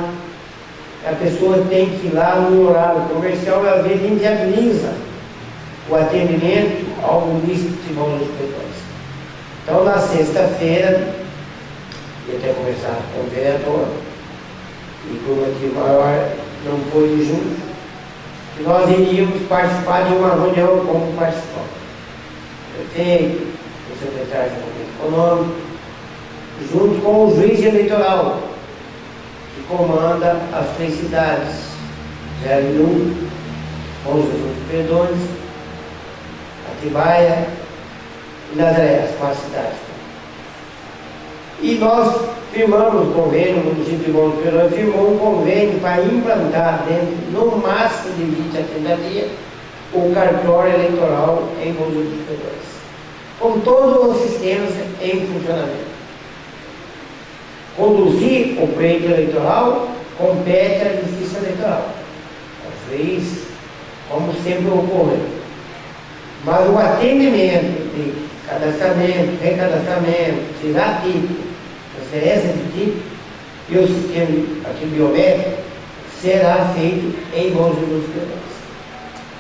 a pessoa tem que ir lá no horário comercial e às vezes inviabiliza o atendimento ao munícipe de Bom Jesus dos Perdões. Então, na sexta-feira, ia até conversar com o vereador, e por motivo maior não foi junto, que nós iríamos participar de uma reunião como participante. Prefeito, o secretário de Desenvolvimento Econômico, junto com o juiz eleitoral, que comanda as 3 cidades, Jariú, Bom Jesus dos Perdões, Atibaia e Nazaré, as 4 cidades. E nós firmamos um convênio, o município de Bom Jesus dos Perdões firmou um convênio para implantar dentro, no máximo de 20 a 30 dias, o cartório eleitoral em Bom Jesus dos Perdões, com todos os sistemas em funcionamento. Conduzir o pleito eleitoral compete à Justiça Eleitoral, ao juiz, como sempre ocorre. Mas o atendimento de cadastramento, recadastramento, tirar título, transferência de título e o sistema aqui biométrico será feito em Bom Jesus dos Perdões.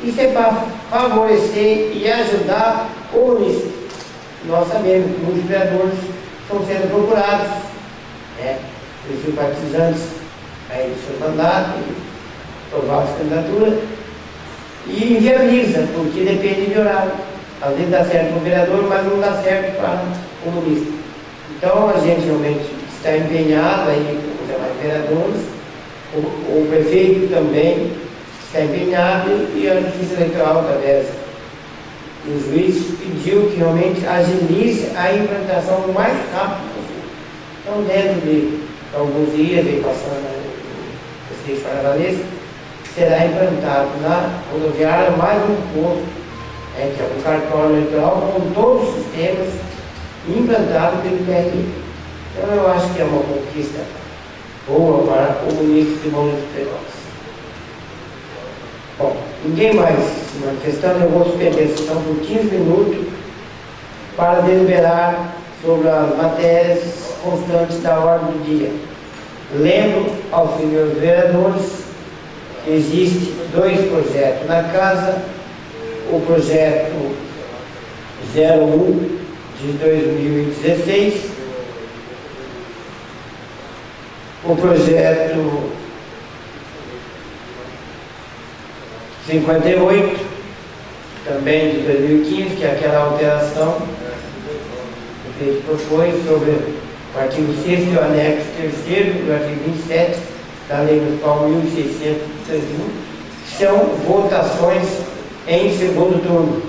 Isso é para favorecer e ajudar o município. Nós sabemos que muitos vereadores estão sendo procurados, os simpatizantes aí do seu mandato, prováveis candidaturas, e inviabiliza, porque depende de horário. Às vezes dá certo para o vereador, mas não dá certo para o município. Então a gente realmente está empenhado aí com os demais vereadores, o prefeito também está empenhado e a Justiça Eleitoral, através do juiz, pediu que realmente agilize a implantação o mais rápido possível. Então, dentro de alguns dias, aí passando o Presidente Paravalês, será implantado na rodoviária mais um posto, que é o cartório eleitoral, com todos os sistemas implantados pelo PRI. Então, eu acho que é uma conquista boa para o município de Bom Jesus dos Perdões. Bom, ninguém mais se manifestando, eu vou suspender a sessão por 15 minutos para deliberar sobre as matérias constantes da ordem do dia. Lembro aos senhores vereadores que existem 2 projetos na casa: o projeto 01 de 2016, o projeto 58, também de 2015, que é aquela alteração que o prefeito propôs sobre o artigo 6º e o anexo 3º do artigo 27 da Lei Municipal 1631, que são votações em segundo turno.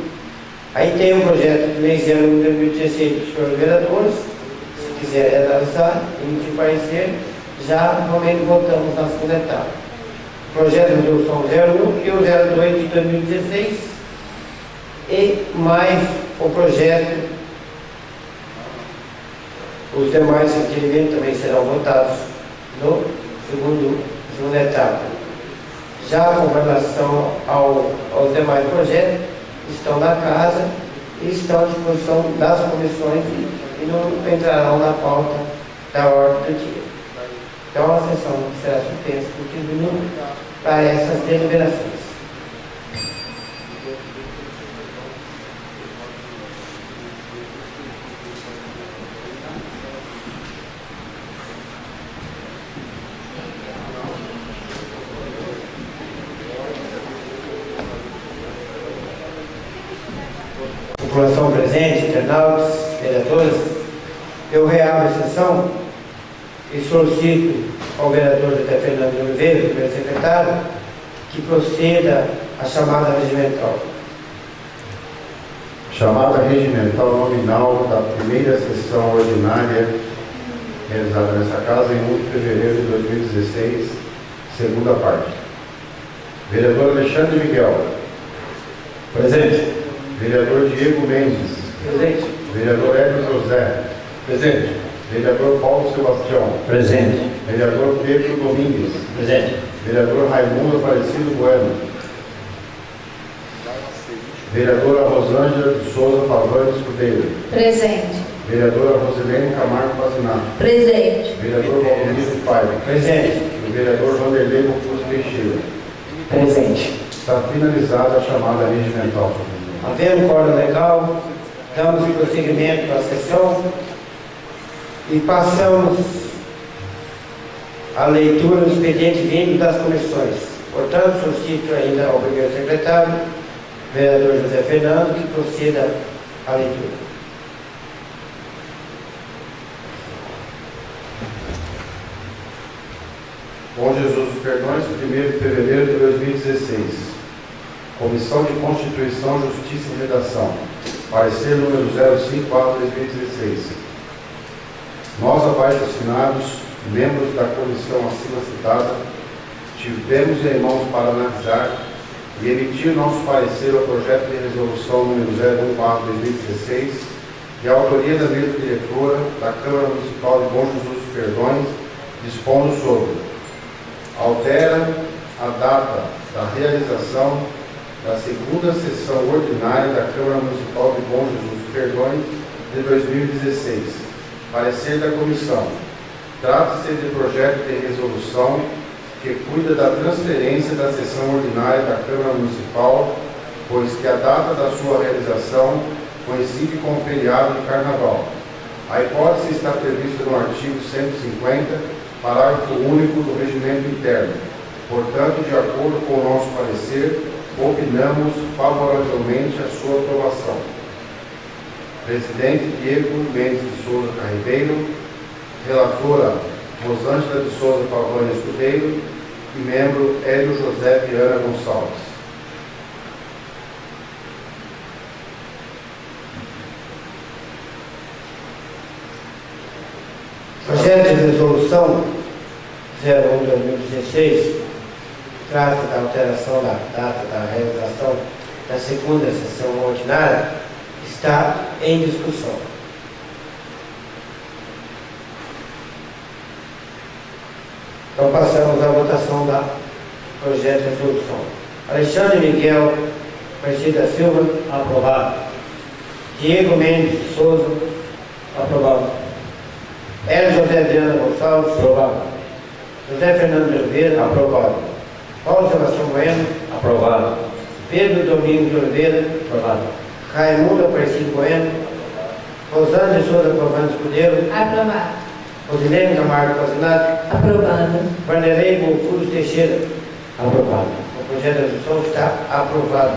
Aí tem o projeto de lei 01 de 2016 dos senhores vereadores, se quiserem analisar, emitir parecer, já normalmente votamos na segunda etapa. O projeto de resolução 01 e o 02 de 2016, e mais o projeto, os demais requerimentos também serão votados no segunda etapa. Já com relação aos demais projetos, estão na casa e estão à disposição das comissões e não entrarão na pauta da ordem do dia. Então a sessão será suspensa por 15 minutos para essas deliberações. População presente, internautas, vereadores, eu reabro a sessão e solicito ao vereador José Fernando Oliveira, primeiro secretário, que proceda à chamada regimental. Chamada regimental nominal da primeira sessão ordinária realizada nessa casa em 1 de fevereiro de 2016, segunda parte. Vereador Alexandre Miguel. Presente. Vereador Diego Mendes. Presente. Vereador Hélio José. Presente. Vereador Paulo Sebastião. Presente. Vereador Pedro Domingues. Presente. Vereador Raimundo Aparecido Bueno. Vereadora Rosângela de Souza Pavani Escudeiro. Presente. Vereadora Rosilene Camargo Pazinato. Presente. Vereador Valdomiro Paiva. Presente. E o vereador Vanderlei Mocuz Teixeira. Presente. Está finalizada a chamada regimental. Havendo quórum legal, damos prosseguimento à sessão e passamos à leitura do expediente vindo das comissões. Portanto, solicito ainda ao primeiro secretário, vereador José Fernando, que proceda à leitura. Bom Jesus dos Perdões, 1º de fevereiro de 2016. Comissão de Constituição, Justiça e Redação. Parecer número 05/2016. Nós, abaixo assinados, membros da comissão acima citada, tivemos em mãos para analisar e emitir nosso parecer ao projeto de resolução número 01/2016, de autoria da mesa diretora da Câmara Municipal de Bom Jesus dos Perdões, dispondo sobre: altera a data da realização da segunda sessão ordinária da Câmara Municipal de Bom Jesus dos Perdões de 2016. Parecer da comissão. Trata-se de projeto de resolução que cuida da transferência da sessão ordinária da Câmara Municipal, pois que a data da sua realização coincide com o feriado de Carnaval. A hipótese está prevista no artigo 150, parágrafo único do Regimento Interno. Portanto, de acordo com o nosso parecer, opinamos favoravelmente a sua aprovação. Presidente Diego Mendes de Souza Carribeiro, relatora Rosângela de Souza Pavani Escudeiro e membro Hélio José Viana Gonçalves. Projeto de resolução 01/2016 trata da alteração da data da realização da segunda sessão ordinária, está em discussão. Então passamos à votação da projeto de resolução. Alexandre Miguel Aparecido da Silva, aprovado. Diego Mendes de Souza, aprovado. Hélio José Viana Gonçalves, aprovado. José Fernando de Oliveira, aprovado. Paulo Sebastião Bueno, Aprovado. Pedro Domingos de Oliveira, Aprovado. Raimundo Aparecido Bueno, Rosângela de Souza Pavani Escudeiro, Aprovado. Rosilene Camargo Pazinato, Aprovado. Vanderlei Mocuz Teixeira, Aprovado. o projeto de resolução está aprovado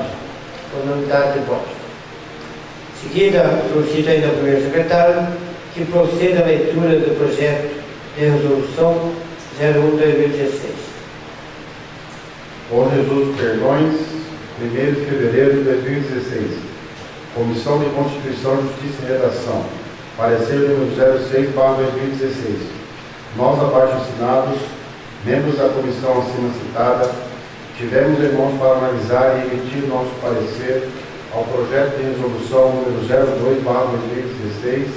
por unanimidade de votos. Em seguida, solicito ainda ao primeiro secretário que proceda à leitura do projeto de resolução 01/2016. Bom Jesus dos Perdões, 1º de fevereiro de 2016. Comissão de Constituição, Justiça e Redação. Parecer número 06/2016. Nós, abaixo assinados, membros da comissão acima citada, tivemos em mãos para analisar e emitir nosso parecer ao projeto de resolução número 02/2016,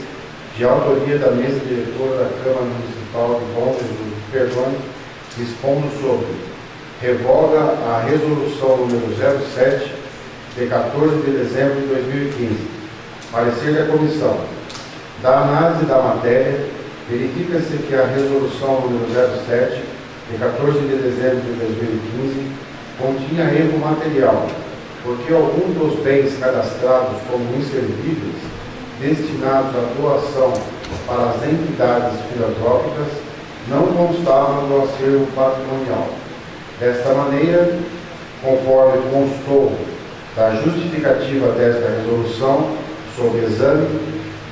de autoria da mesa diretora da Câmara Municipal de Bom Jesus dos Perdões, dispondo sobre: revoga a resolução número 07, de 14 de dezembro de 2015. Parecer da comissão. Da análise da matéria, verifica-se que a resolução número 07, de 14 de dezembro de 2015, continha erro material, porque alguns dos bens cadastrados como inservíveis, destinados à doação para as entidades filantrópicas, não constavam no acervo patrimonial. Desta maneira, conforme constou da justificativa desta resolução, sob exame,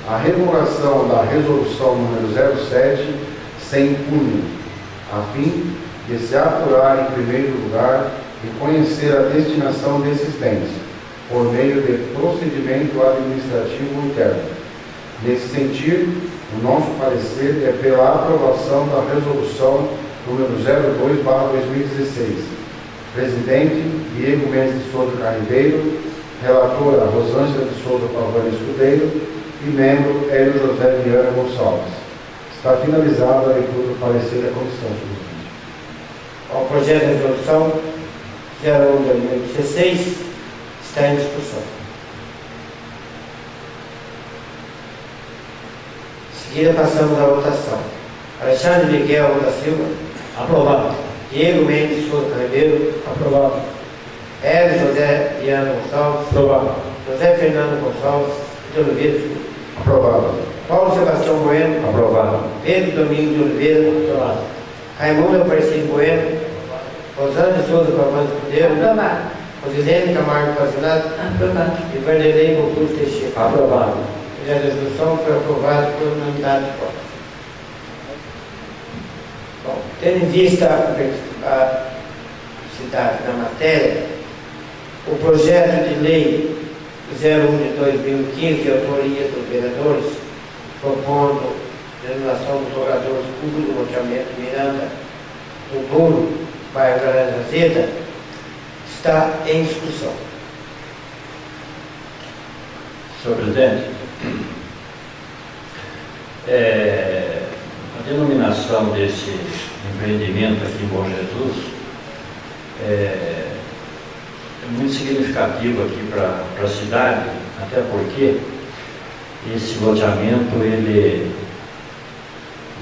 a revogação da resolução número 07 se impunha, a fim de se apurar em primeiro lugar e conhecer a destinação desses bens, por meio de procedimento administrativo interno. Nesse sentido, o nosso parecer é pela aprovação da resolução número 02/2016. Presidente Diego Mendes de Souza Carribeiro, relatora Rosângela de Souza Pavani Escudeiro e membro Hélio José Viana Gonçalves. Está finalizada a leitura do parecer da comissão, senhor presidente. O projeto de resolução 01/2016 está em discussão. Em seguida, passamos à votação. Alexandre Miguel da Silva. Aprovado. Diego Mendes Souza Ribeiro. Aprovado. Hélio José Diana Gonçalves. Aprovado. José Fernando Gonçalves de Oliveira. Aprovado. Paulo Sebastião Bueno. Aprovado. Pedro Domingos de Oliveira. Aprovado. Raimundo Aparecido Bueno. Rosana de Souza Pavão Cordeiro. Aprovado. Rosilene Camargo Fascinato. Aprovado. E Vanderlei Augusto Teixeira. Aprovado. A resolução foi aprovada por unanimidade de votos. Bom, tendo em vista a cidade da matéria, o projeto de lei 01/2015, de autoria dos vereadores, propondo denominação dos moradores públicos do loteamento Miranda do Douro, bairro Grande Azeda, está em discussão. Senhor presidente, a denominação desse empreendimento aqui em Bom Jesus é muito significativo aqui para a cidade, até porque esse loteamento ele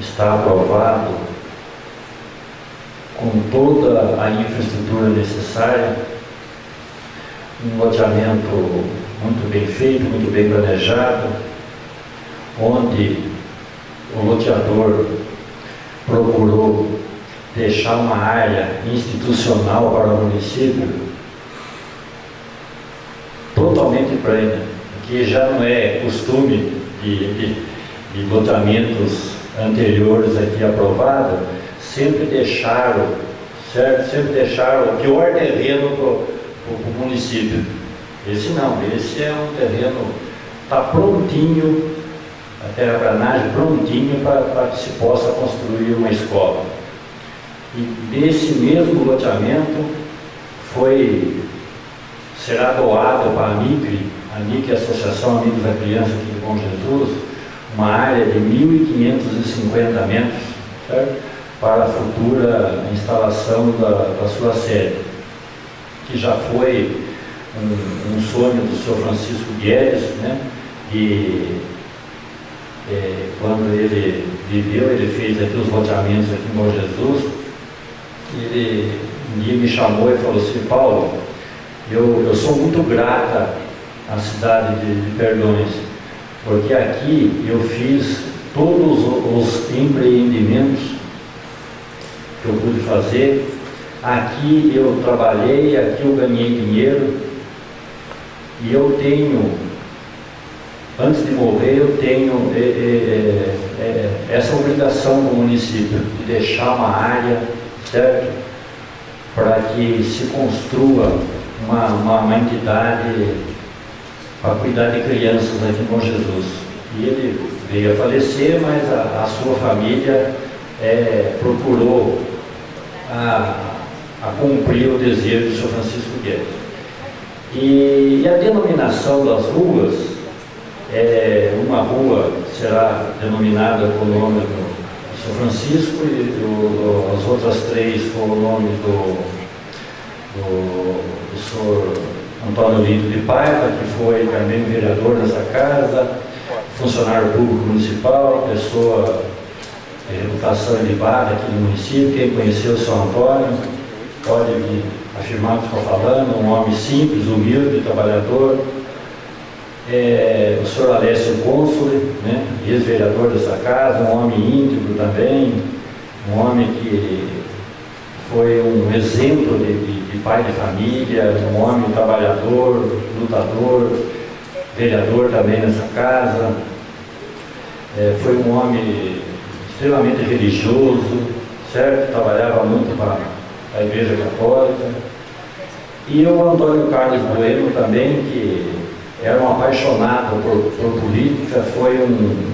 está aprovado com toda a infraestrutura necessária, um loteamento muito bem feito, muito bem planejado, onde o loteador procurou deixar uma área institucional para o município totalmente plena, que já não é costume de loteamentos anteriores aqui aprovados, sempre deixaram, certo? Sempre deixaram o pior terreno para o município. Esse não, esse é um terreno, está prontinho, a terraplanagem prontinho para que se possa construir uma escola. E desse mesmo loteamento será doado para a ANIC, é a Associação Amigos da Criança aqui de Bom Jesus, uma área de 1.550 metros, certo? Para a futura instalação da sua sede, que já foi um sonho do Sr. Francisco Guedes, né? E quando ele viveu, ele fez aqui os loteamentos aqui em Bom Jesus. Ele um dia me chamou e falou assim: Paulo, eu sou muito grata à cidade de Perdões, porque aqui eu fiz todos os empreendimentos que eu pude fazer, aqui eu trabalhei, aqui eu ganhei dinheiro, e eu tenho, antes de morrer, eu tenho essa obrigação do município de deixar uma área, certo? Para que se construa uma entidade para cuidar de crianças aqui em Bom Jesus. E ele veio a falecer, mas a sua família procurou a cumprir o desejo do Sr. Francisco Guedes. E a denominação das ruas, uma rua será denominada com o nome do Sr. Francisco e as outras três com o nome do Sr. Antônio Lindo de Paiva, que foi também vereador nessa casa, funcionário público municipal, pessoa de reputação elevada aqui no município. Quem conheceu o Sr. Antônio pode me afirmar o que estou falando, um homem simples, humilde, trabalhador. O Sr. Alessio Console, né, ex-vereador dessa casa, um homem íntegro também, um homem que foi um exemplo de pai de família, um homem trabalhador, lutador, vereador também nessa casa. Foi um homem extremamente religioso, certo? Trabalhava muito para a Igreja Católica. E o Antônio Carlos Bueno também, que era um apaixonado por política, foi um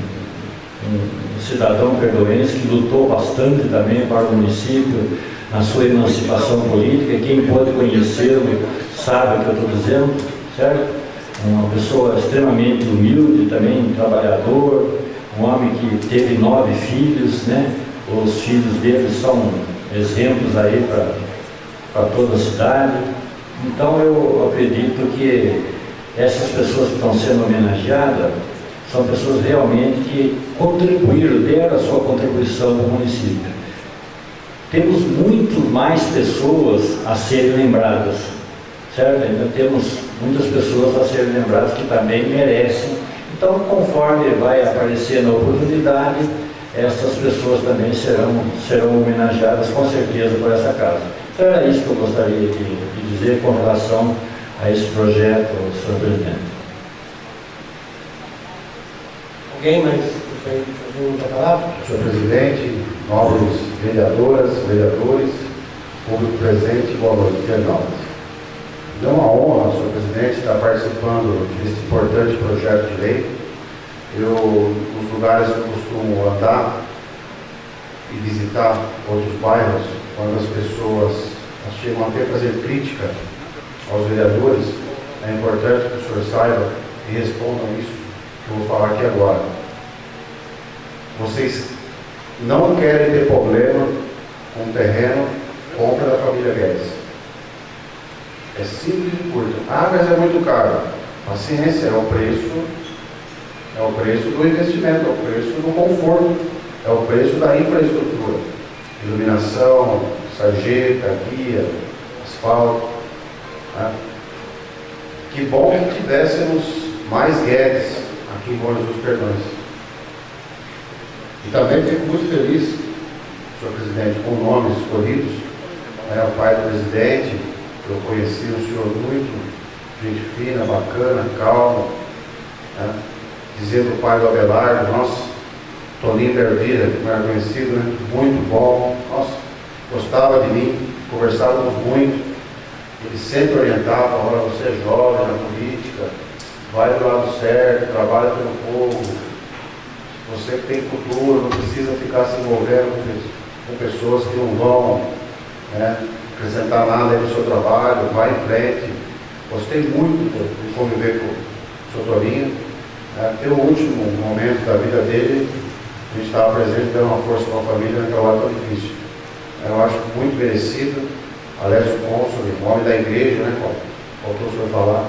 cidadão perdoense que lutou bastante também para o município na sua emancipação política. Quem pode conhecê-lo sabe o que eu estou dizendo, certo? Uma pessoa extremamente humilde, também trabalhador, um homem que teve 9 filhos, né? Os filhos dele são exemplos aí para toda a cidade. Então eu acredito que essas pessoas que estão sendo homenageadas são pessoas realmente que contribuíram, deram a sua contribuição no município. Temos muito mais pessoas a serem lembradas, certo? Ainda temos muitas pessoas a serem lembradas que também merecem. Então, conforme vai aparecendo a oportunidade, essas pessoas também serão homenageadas com certeza por essa casa. Então era isso que eu gostaria de dizer com relação a esse projeto, senhor presidente. Alguém mais gostaria de fazer muita palavra? Senhor presidente, nobres vereadoras, vereadores, público presente, boa noite, internautas. É uma honra, senhor presidente, estar participando desse importante projeto de lei. Nos lugares que eu costumo andar e visitar outros bairros, quando as pessoas chegam até a fazer crítica aos vereadores, é importante que o senhor saiba e respondam isso que eu vou falar aqui agora. Vocês não querem ter problema com o terreno, compra da família Guedes. É simples e curto. Ah, mas é muito caro. Paciência, é o preço do investimento, é o preço do conforto, é o preço da infraestrutura. Iluminação, sarjeta, guia, asfalto. Né? Que bom que tivéssemos mais Guedes aqui em Bom Jesus Perdões. E também fico muito feliz, senhor presidente, com nomes escolhidos. O pai do presidente, eu conheci o senhor muito, gente fina, bacana, calmo. Dizer para o pai do Abelardo, nossa, Toninho Dervira, como era conhecido, né? Muito bom, nossa, gostava de mim, conversávamos muito. Ele sempre orientava: olha, você é jovem na política, vai do lado certo, trabalha pelo povo, você tem futuro, não precisa ficar se envolvendo com pessoas que não vão acrescentar nada aí no seu trabalho, vai em frente. Gostei muito de conviver com o senhor Toninho. Até o último momento da vida dele, a gente estava presente, dando uma força para a família naquela hora tão difícil. Eu acho muito merecido. Alessio Cônsul, nome da igreja, né? Faltou o senhor falar.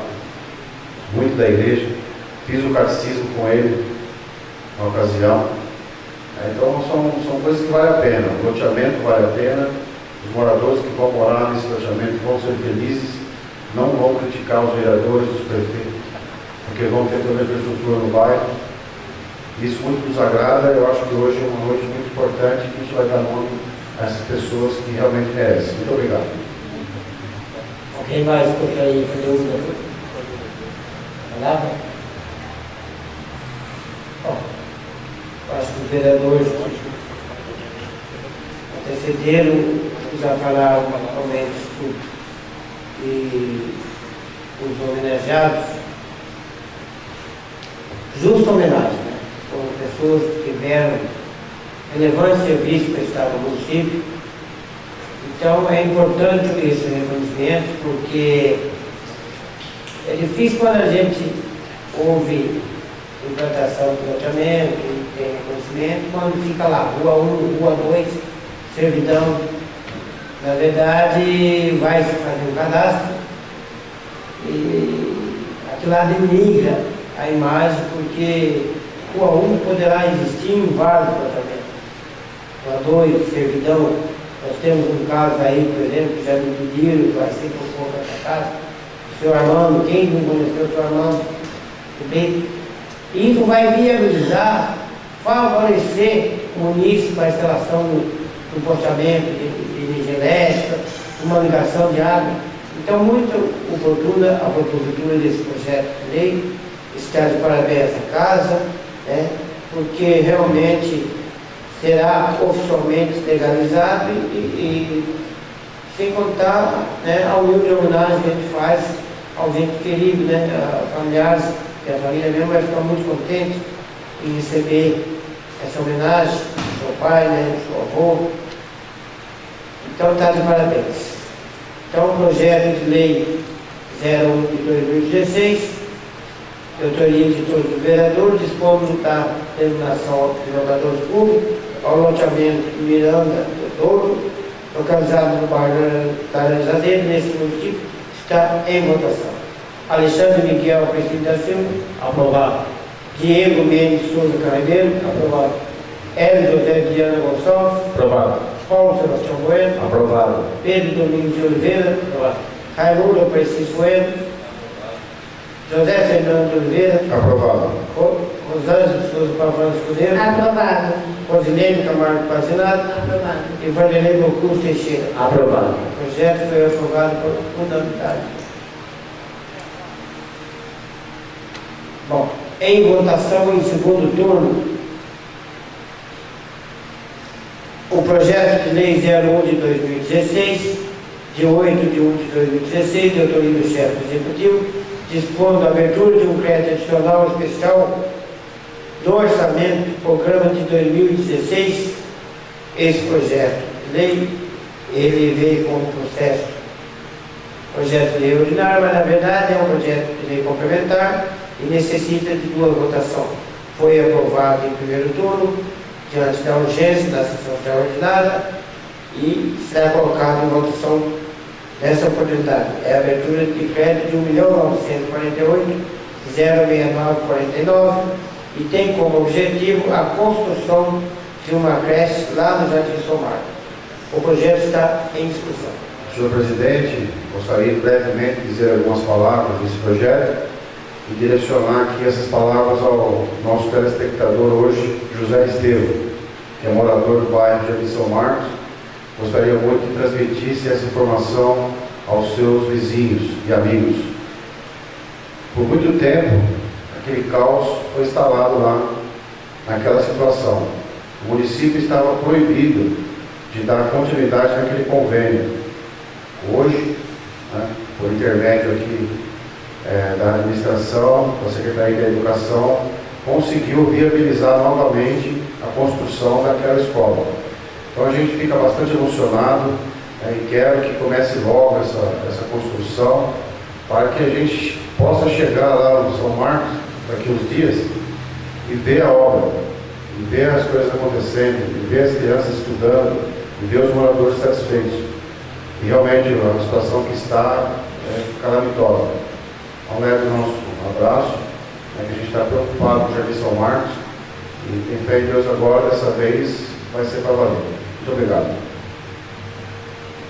Muito da igreja. Fiz o catecismo com ele na ocasião. Então são coisas que valem a pena. O loteamento vale a pena. Os moradores que vão morar nesse loteamento vão ser felizes. Não vão criticar os vereadores, os prefeitos, porque vão ter toda a infraestrutura no bairro. Isso muito nos agrada. Eu acho que hoje é uma noite muito importante que a gente vai dar nome a essas pessoas que realmente merecem. Muito obrigado. Alguém mais gostaria de fazer uma palavra? Bom, eu acho que os vereadores que antecederam já falaram realmente tudo. E os homenageados, justa homenagem, né? Foram pessoas que tiveram relevante serviço para o Estado do município. Então é importante esse reconhecimento, porque é difícil quando a gente ouve implantação de loteamento, tem reconhecimento, quando fica lá, rua 1, rua 2, servidão. Na verdade, vai se fazer um cadastro e aquilo lá denigra a imagem, porque rua 1 poderá existir em vários tratamentos. Rua 2, servidão, nós temos um caso aí, por exemplo, que já me pediram, vai ser por conta dessa casa, o senhor Armando, quem não conheceu o senhor Armando? Isso vai viabilizar, favorecer o município para a instalação do postamento de energia elétrica, uma ligação de água. Então, muito oportuna a propositura desse projeto de lei. Está de parabéns a essa casa, né, porque realmente será oficialmente legalizado e sem contar, né, a humilde homenagem que a gente faz ao gente querido, né, a familiares, e a família mesmo vai ficar muito contente em receber essa homenagem do seu pai, né, do seu avô. Então está de parabéns. Então o projeto de lei 01 de 2016, de autoria de todos os vereadores, dispondo da denominação de jogadores públicos ao loteamento Miranda do Douro, localizado no bairro Laranjadeiro, nesse município, está em votação. Alexandre Miguel Presidente da Silva. Aprovado. Diego Mendes Souza Carneiro. Aprovado. Hélio José Viana Gonçalves. Aprovado. Paulo Sebastião Bueno. Aprovado. Pedro Domingos de Oliveira. Aprovado. Raimundo Aparecido Bueno. José Fernando de Oliveira. Aprovado. Rosângela Souza Pavão Escudeiro. Aprovado. Rosilene Camargo Pazinato. Aprovado. E Vanderlei Bocus Teixeira. Aprovado. O projeto foi aprovado por unanimidade. Bom, em votação em segundo turno, o projeto de lei 01 de 2016, de 8 de 1 de 2016, de autoria do chefe do Executivo, dispondo a abertura de um crédito adicional especial do orçamento do programa de 2016. Esse projeto de lei, ele veio como projeto de lei ordinário, mas na verdade é um projeto de lei complementar e necessita de duas votações. Foi aprovado em primeiro turno, diante da urgência da sessão extraordinária, e será colocado em votação nessa oportunidade. É a abertura de crédito de R$1.948.069,49 e tem como objetivo a construção de uma creche lá no Jardim São Marcos. O projeto está em discussão. Senhor presidente, gostaria brevemente de dizer algumas palavras desse projeto e direcionar aqui essas palavras ao nosso telespectador hoje, José Estevam, que é morador do bairro Jardim São Marcos. Gostaria muito que transmitisse essa informação aos seus vizinhos e amigos. Por muito tempo, aquele caos foi instalado lá, naquela situação. O município estava proibido de dar continuidade naquele convênio. Hoje, né, por intermédio aqui da administração, da Secretaria da Educação, conseguiu viabilizar novamente a construção daquela escola. Então a gente fica bastante emocionado, e quero que comece logo essa construção, para que a gente possa chegar lá no São Marcos, daqui uns dias, e ver a obra, e ver as coisas acontecendo, e ver as crianças estudando, e ver os moradores satisfeitos. E realmente a situação que está é calamitosa. Então leve o nosso abraço, que a gente está preocupado com o Jardim São Marcos, e tem fé em Deus agora, dessa vez vai ser para valer. Muito obrigado.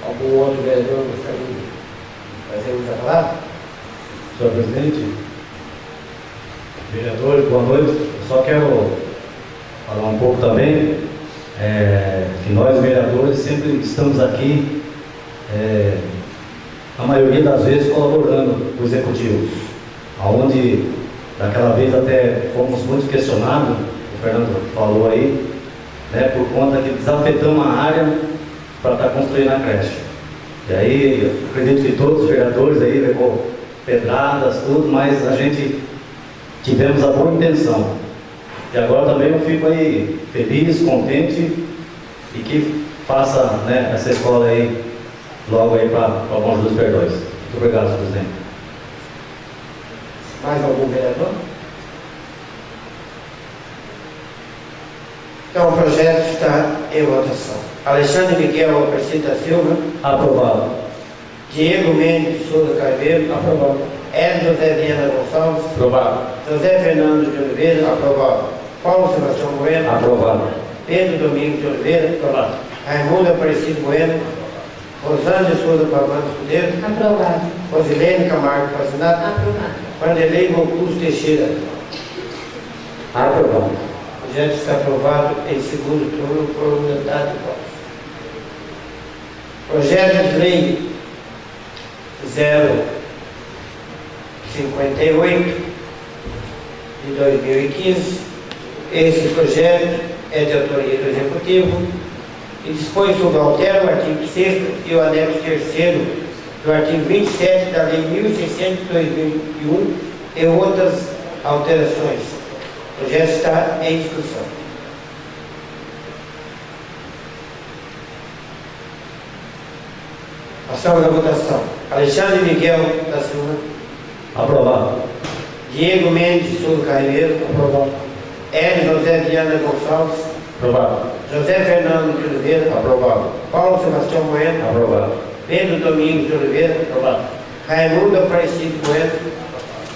Algum outro vereador gostaria de fazer uso da palavra? Senhor presidente, vereadores, boa noite. Eu só quero falar um pouco também, que nós vereadores sempre estamos aqui, a maioria das vezes colaborando com o Executivo, onde daquela vez até fomos muito questionados, o Fernando falou aí, né, por conta que desafetamos a área para estar construindo a creche. E aí, acredito que todos os vereadores aí levou pedradas, tudo, mas a gente tivemos a boa intenção. E agora também eu fico aí feliz, contente e que faça, né, essa escola aí logo aí para o Bom Jesus Perdões. Muito obrigado, senhor presidente. Mais algum vereador? Então o projeto está em votação. Alexandre Miguel Aparecido da Silva. Aprovado. Diego Mendes Souza Carneiro. Aprovado. Hélio José Viana Gonçalves. Aprovado. José Fernando de Oliveira. Aprovado. Paulo Sebastião Bueno. Aprovado. Pedro Domingos de Oliveira. Aprovado. Raimundo Aparecido Bueno. Rosângela Souza Pavão Escudeiro. Aprovado. Rosilene Camargo Pazinato. Aprovado. Vanderlei Bocus Teixeira. Aprovado. O projeto está aprovado em segundo turno por unanimidade de votos. Projeto de lei 058 de 2015. Esse projeto é de autoria do Executivo e dispõe sobre altera o artigo 6º e o anexo 3º do artigo 27 da Lei 1.600 de 2001 e outras alterações. O projeto está em discussão. Passamos à votação. Alexandre Miguel da Silva. Aprovado. Diego Mendes Souza Carneiro. Aprovado. Hélio José Viana Gonçalves, Aprovado. José Fernando de Oliveira, Aprovado. Paulo Sebastião Bueno, Aprovado. Pedro Domingos de Oliveira, Raimundo Aparecido Bueno,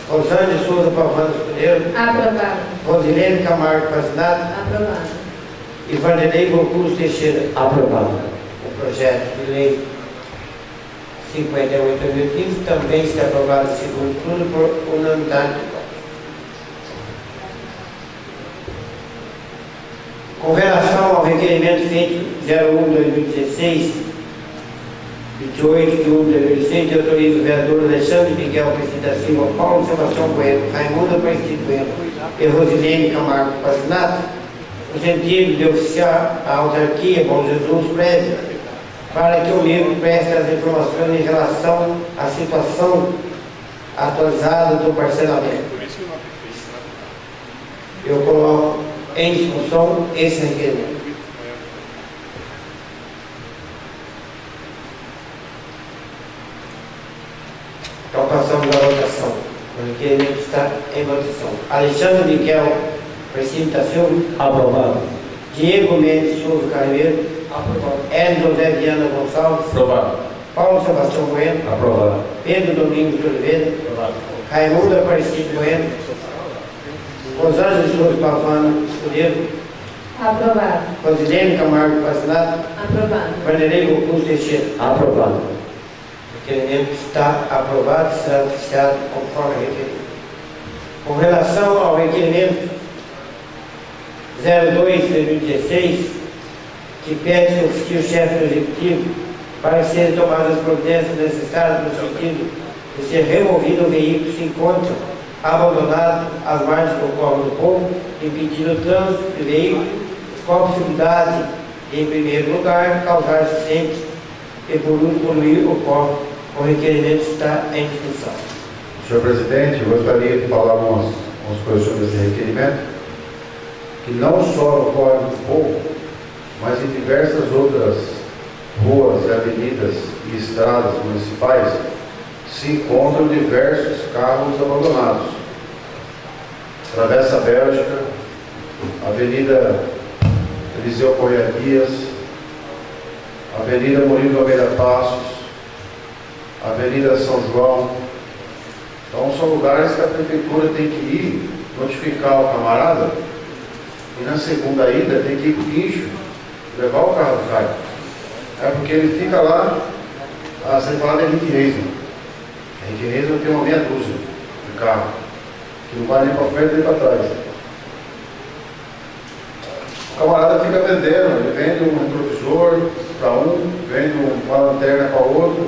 Rosângela de Souza Pavano Escudeiro, Aprovado. Rosilene Camargo Pazinato Aprovado. e Vanderlei Gocus Teixeira. Aprovado. O projeto de lei 58.2015 também está aprovado em segundo turno por unanimidade. Com relação ao requerimento feito 01/2016, 28 de 1/2016, que autoriza o vereador Alexandre Miguel Presidente da Silva, Paulo Sebastião Bueno, Raimundo Aparecido Bueno e Rosilene Camargo Pazinato, no sentido de oficiar a autarquia Bom Jesus Prévia, para que o mesmo preste as informações em relação à situação atualizada do parcelamento. Eu coloco em discussão esse requerimento. Então passamos à votação. O requerimento está em votação. Alexandre Miguel Presidente da Silva. Aprovado. Diego Mendes Souza Carneiro. Aprovado. Hélio José Viana Gonçalves. Aprovado. Paulo Sebastião Bueno. Aprovado. Pedro Domingos de Oliveira. Aprovado. Raimundo Aparecido Bueno. Rosângela de Souza Pavano Escudeiro. Aprovado. Rosilene Camargo Pazinato. Aprovado. Vanderlei Gocus Teixeira. Aprovado. O requerimento está aprovado e será oficiado conforme requerido. Com relação ao requerimento 02/2016, que pede que oficie o chefe do executivo para que sejam tomadas as providências necessárias no sentido de ser removido o veículo que se encontra abandonado às margens do Córrego do Povo, impedindo o trânsito de veículo, com a possibilidade de, em primeiro lugar, causar acidente e, por último, poluir o córrego. O requerimento está em discussão. Senhor presidente, eu gostaria de falar algumas coisas sobre esse requerimento, que não só no Córrego do Povo, mas em diversas outras ruas, avenidas e estradas municipais se encontram diversos carros abandonados. Travessa Bélgica, Avenida Eliseu Correia Dias, Avenida Murilo Almeida Passos, Avenida São João. Então são lugares que a prefeitura tem que ir notificar o camarada e na segunda ida tem que ir com o guincho, levar o carro do cara. É porque ele fica lá, você fala de Henrique Reis. Henrique Reis tem uma meia dúzia de carro, que não vai nem para frente nem para trás. O camarada fica vendendo, ele vende um retrovisor para um, vende uma lanterna para outro.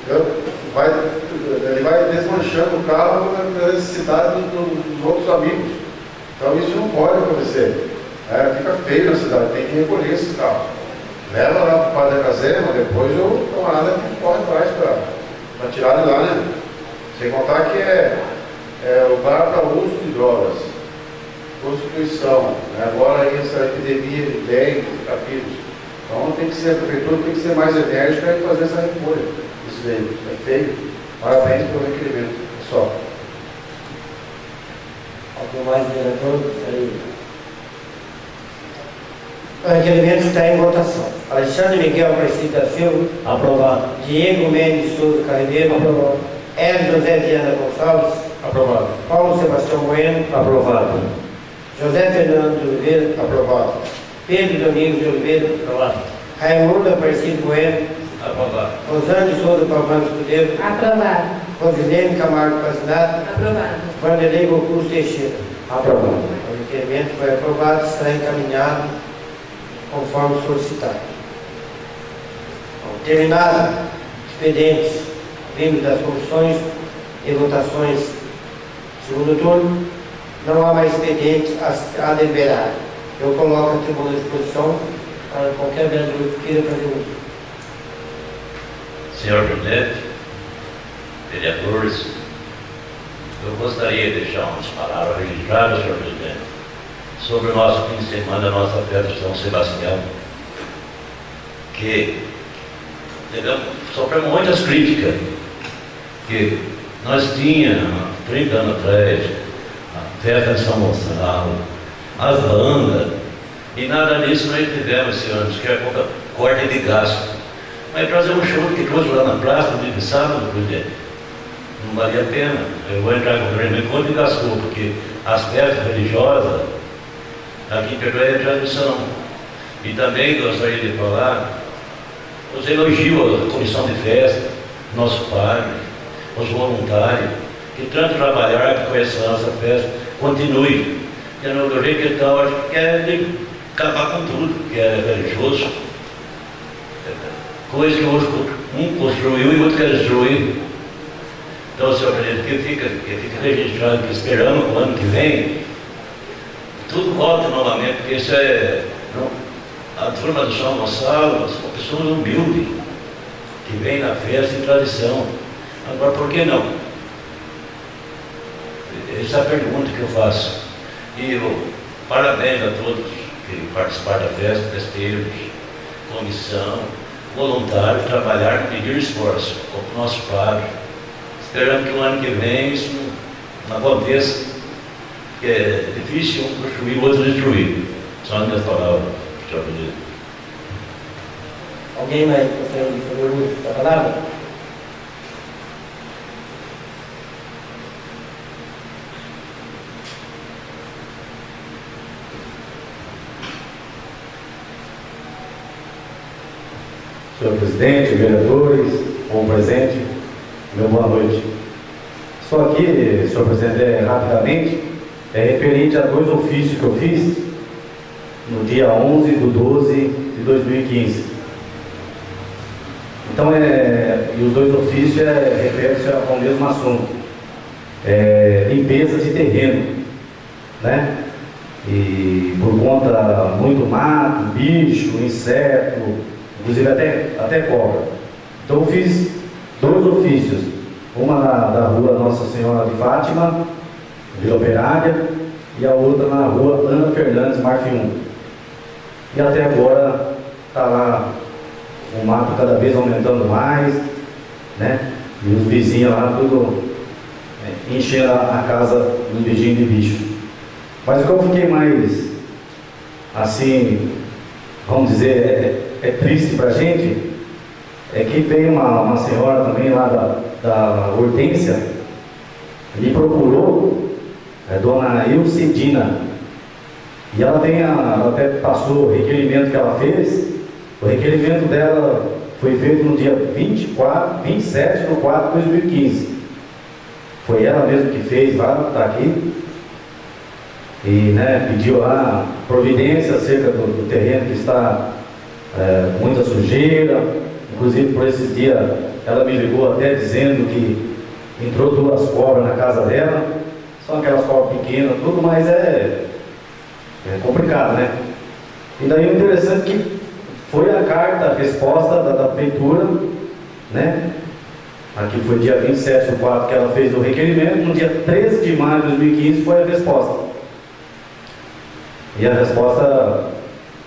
Ele vai desmanchando o carro na necessidade dos outros amigos. Então isso não pode acontecer. Fica feio na cidade, tem que recolher esses carros. Leva lá para o padre da caserna, depois o camarada corre atrás para tirar de lá, né? Sem contar que é lugar para uso de drogas, prostituição, né? Agora essa epidemia de dengue, de capítulos. Então tem que ser, a prefeitura tem que ser mais enérgica e fazer essa recolha. Isso daí é feio. Parabéns pelo requerimento, pessoal. Algum mais, vereador? O requerimento está em votação. Alexandre Miguel Presidente da Silva. Aprovado. Diego Mendes Souza Carneiro. Aprovado. Hélio José Viana Gonçalves. Aprovado. Paulo Sebastião Bueno. Aprovado. José Fernando de Oliveira. Aprovado. Pedro Domingos de Oliveira. Aprovado. Raimundo Aparecido Bueno. Aprovado. Rosângela de Souza Pavano Escudeiro. Aprovado. Rosilene Camargo Pazinato. Aprovado. Vanderlei Gocus Teixeira. Aprovado. O requerimento foi aprovado e será encaminhado conforme solicitado. Terminado expedientes vindo das comissões e votações segundo turno, não há mais expedientes a deliberar. Eu coloco a tribuna à disposição para qualquer vereador que queira fazer uso. Senhor presidente, vereadores, eu gostaria de deixar umas palavras registradas, senhor presidente, sobre o nosso fim de semana, a nossa festa de São Sebastião, que sofremos muitas críticas, que nós tínhamos, 30 anos atrás, festa de São Gonçalo, as bandas, e nada disso nós tivemos esse ano, que é corte de gasto. Mas trazer um show que trouxe lá na praça, no dia de sábado, não valia a pena. Eu vou entrar com o governo, quanto ele gastou, porque as festas religiosas aqui em Pedro é tradição. E também gostaria de falar os elogios à comissão de festa, nosso padre, os voluntários, que tanto trabalharam com essa nossa festa, continue. E do jeito que está hoje, quer acabar com tudo, que é religioso. Coisa que hoje um construiu e outro quer destruir. Então, senhor presidente, que fica registrado, que esperamos que o ano que vem tudo volte novamente, porque isso é. A turma do São Gonçalo são pessoas humildes, que vêm na festa e tradição. Agora, por que não? Essa é a pergunta que eu faço. E parabéns a todos que participaram da festa, festeiros, comissão, voluntários, trabalhar, pedir esforço, como o nosso padre. Esperando que o ano que vem isso não aconteça, porque é difícil um construir, o outro destruir. São as minhas palavras, senhor presidente. Alguém mais gostaria de fazer uso da palavra? Senhor presidente, vereadores, bom presente, meu boa noite. Só aqui, senhor presidente, rapidamente, referente a 2 ofícios que eu fiz no dia 11/12 de 2015. Então, e os 2 ofícios referem-se ao mesmo assunto, limpeza de terreno, né? E por conta muito mato, bicho, inseto, inclusive até cobra. Então eu fiz 2 ofícios, uma da rua Nossa Senhora de Fátima, Vila Operária, e a outra na rua Ana Fernandes, Marfim 1. E até agora está lá o mato cada vez aumentando mais, né? E os vizinhos lá tudo enchendo a casa dos vizinhos de bicho. Mas o que eu fiquei mais, assim, vamos dizer, triste para a gente, é que veio uma senhora também lá da Hortência, me procurou, dona Ilcidina, e ela até passou o requerimento que ela fez. O requerimento dela foi feito no dia 27/4/2015. Foi ela mesma que fez lá, está aqui. E pediu lá providência acerca do terreno que está muita sujeira. Inclusive por esses dias ela me ligou até dizendo que entrou 2 cobras na casa dela. São aquelas cobras pequenas, tudo, mas é complicado, né? E daí o interessante é que foi a carta, a resposta da prefeitura, né? Aqui foi dia 27/4 que ela fez o requerimento. No dia 13 de maio de 2015 foi a resposta. E a resposta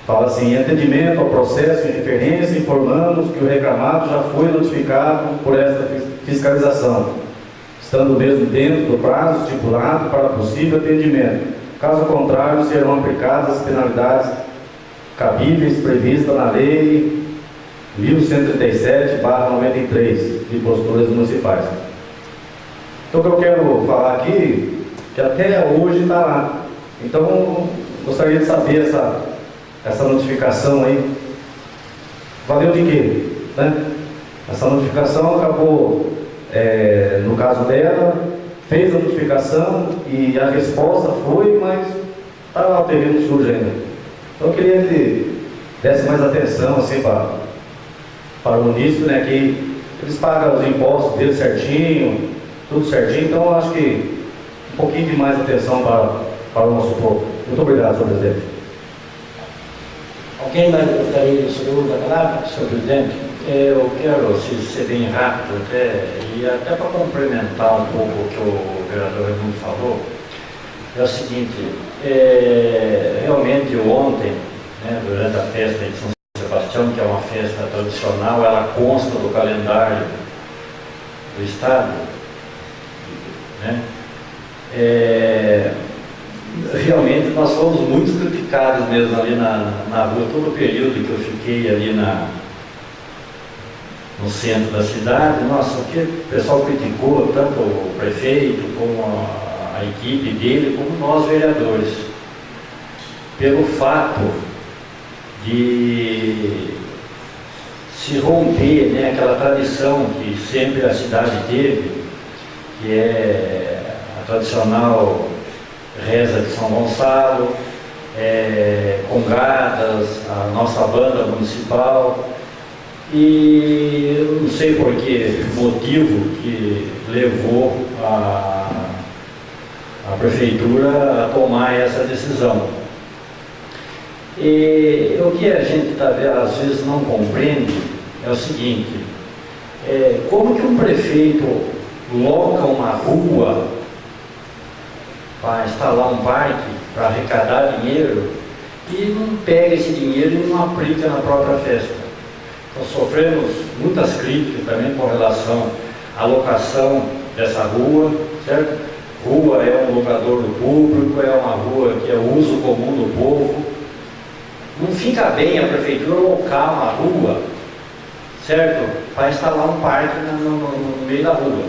fala assim: em atendimento ao processo de referência, informamos que o reclamado já foi notificado por esta fiscalização, estando mesmo dentro do prazo estipulado para possível atendimento. Caso contrário, serão aplicadas as penalidades cabíveis previstas na Lei 1137/93 de posturas municipais. Então, o que eu quero falar aqui, que até hoje está lá. Então, gostaria de saber essa notificação aí, valeu de quê? Né? Essa notificação acabou, no caso dela, fez a notificação e a resposta foi, mas está lá o terreno sujo ainda. Então eu queria que desse mais atenção assim, para o município, né, que eles pagam os impostos deles certinho, tudo certinho. Então eu acho que um pouquinho de mais atenção para o nosso povo. Muito obrigado, senhor presidente. Alguém mais gostaria de ser uso da palavra? Senhor presidente, eu quero ser bem rápido e até para complementar um pouco o que o vereador Raimundo falou. É o seguinte, realmente ontem, durante a festa de São Sebastião, que é uma festa tradicional, ela consta do calendário do Estado, realmente nós fomos muito criticados mesmo ali na rua, todo o período que eu fiquei ali no centro da cidade. Nossa, o que o pessoal criticou, tanto o prefeito como a equipe dele, como nós vereadores, pelo fato de se romper, né, aquela tradição que sempre a cidade teve, que é a tradicional reza de São Gonçalo, congadas, a nossa banda municipal, e eu não sei por que motivo que levou a prefeitura a tomar essa decisão. E o que a gente às vezes não compreende é o seguinte: como que um prefeito loca uma rua para instalar um parque, para arrecadar dinheiro, e não pega esse dinheiro e não aplica na própria festa? Então sofremos muitas críticas também com relação à locação dessa rua, certo? Rua é um locadouro público, é uma rua que é uso comum do povo. Não fica bem a prefeitura locar uma rua, certo? Para instalar um parque no meio da rua.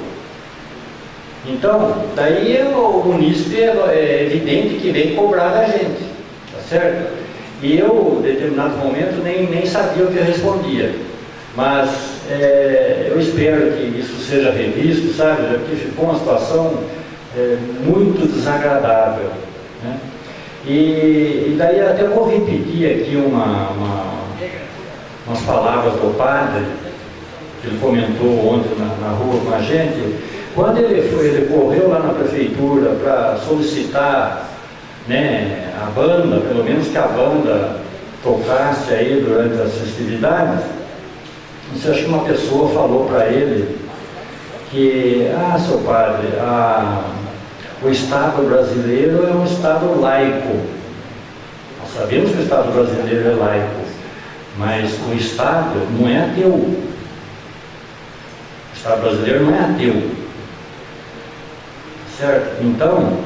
Então, daí o munícipe é evidente que vem cobrar da gente, tá certo? E eu, em determinado momento, nem sabia o que eu respondia. Mas eu espero que isso seja revisto, sabe? Porque ficou uma situação muito desagradável, né? E daí até vou repetir aqui umas palavras do padre, que ele comentou ontem na rua com a gente. Quando ele correu lá na prefeitura para solicitar, né, a banda, pelo menos que a banda tocasse aí durante as festividades, você acha que uma pessoa falou para ele que, seu padre, o Estado brasileiro é um Estado laico. Nós sabemos que o Estado brasileiro é laico, mas o Estado não é ateu. O Estado brasileiro não é ateu. Certo? Então,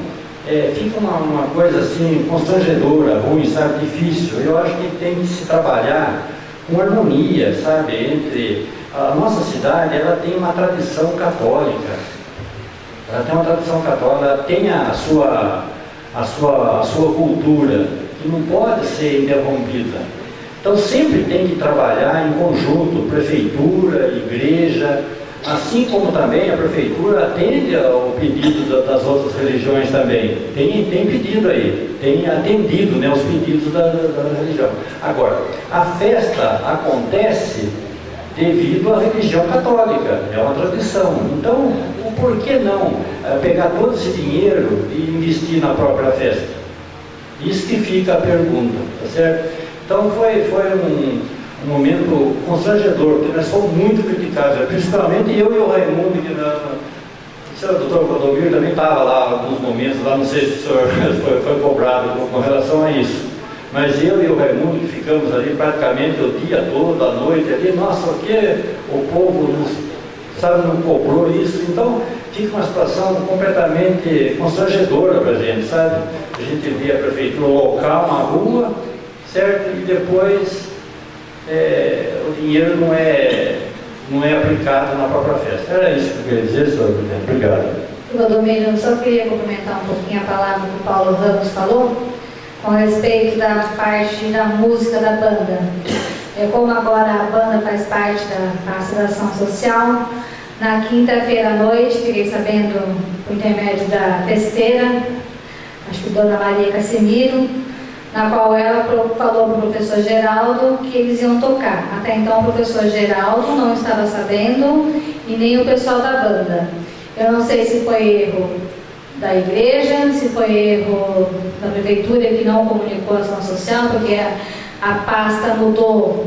fica uma coisa assim, constrangedora, ruim, sabe, difícil. Eu acho que tem que se trabalhar com harmonia, sabe, entre... A nossa cidade, ela tem uma tradição católica. Ela tem uma tradição católica, ela tem a sua cultura, que não pode ser interrompida. Então sempre tem que trabalhar em conjunto, prefeitura, igreja, assim como também a prefeitura atende ao pedido das outras religiões também. Tem pedido aí, tem atendido, né, os pedidos da religião. Agora, a festa acontece devido à religião católica, é uma tradição. Então, por que não pegar todo esse dinheiro e investir na própria festa? Isso que fica a pergunta, tá certo? Então foi um momento constrangedor, porque nós fomos muito criticados, principalmente eu e o Raimundo, que o senhor doutor Clodomiro também estava lá alguns momentos, lá não sei se o senhor foi cobrado com relação a isso. Mas eu e o Raimundo, que ficamos ali praticamente o dia todo, a noite ali, nossa, o que o povo não cobrou isso? Então fica uma situação completamente constrangedora para a gente, sabe? A gente vê a prefeitura locar uma rua, certo? E depois o dinheiro não é aplicado na própria festa. Era isso que eu queria dizer, senhor presidente. Obrigado. Clodomiro, eu só queria complementar um pouquinho a palavra que o Paulo Ramos falou, com respeito da parte da música da banda. Como agora a banda faz parte da Praça da Ação Social, na quinta-feira à noite, fiquei sabendo por intermédio da festeira, acho que Dona Maria Cassimiro, na qual ela falou para o professor Geraldo que eles iam tocar. Até então o professor Geraldo não estava sabendo e nem o pessoal da banda. Eu não sei se foi erro da igreja, se foi erro da prefeitura que não comunicou a ação social, porque a pasta mudou,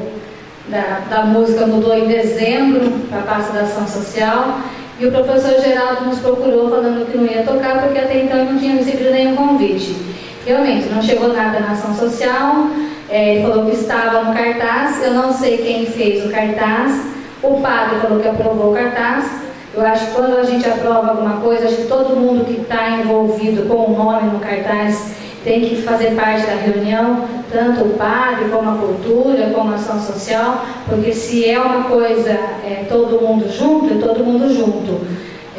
da música mudou em dezembro para a pasta da ação social, e o professor Geraldo nos procurou falando que não ia tocar, porque até então não tinha recebido nenhum convite. Realmente, não chegou nada na ação social, ele falou que estava no cartaz, eu não sei quem fez o cartaz, o padre falou que aprovou o cartaz. Eu acho que quando a gente aprova alguma coisa, acho que todo mundo que está envolvido com o nome no cartaz tem que fazer parte da reunião, tanto o padre, como a cultura, como a ação social, porque se é uma coisa, todo mundo junto, é todo mundo junto.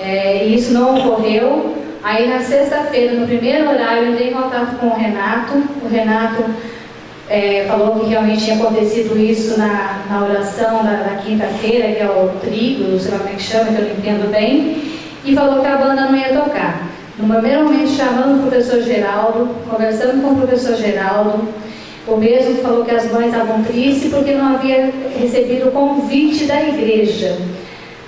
E isso não ocorreu. Aí na sexta-feira, no primeiro horário, eu entrei em contato com o Renato. O Renato falou que realmente tinha acontecido isso na oração da quinta-feira, que é o trigo, não sei como é que chama, que eu não entendo bem, e falou que a banda não ia tocar. No primeiro momento, chamando o professor Geraldo, conversando com o professor Geraldo, o mesmo falou que as mães estavam tristes porque não havia recebido o convite da igreja,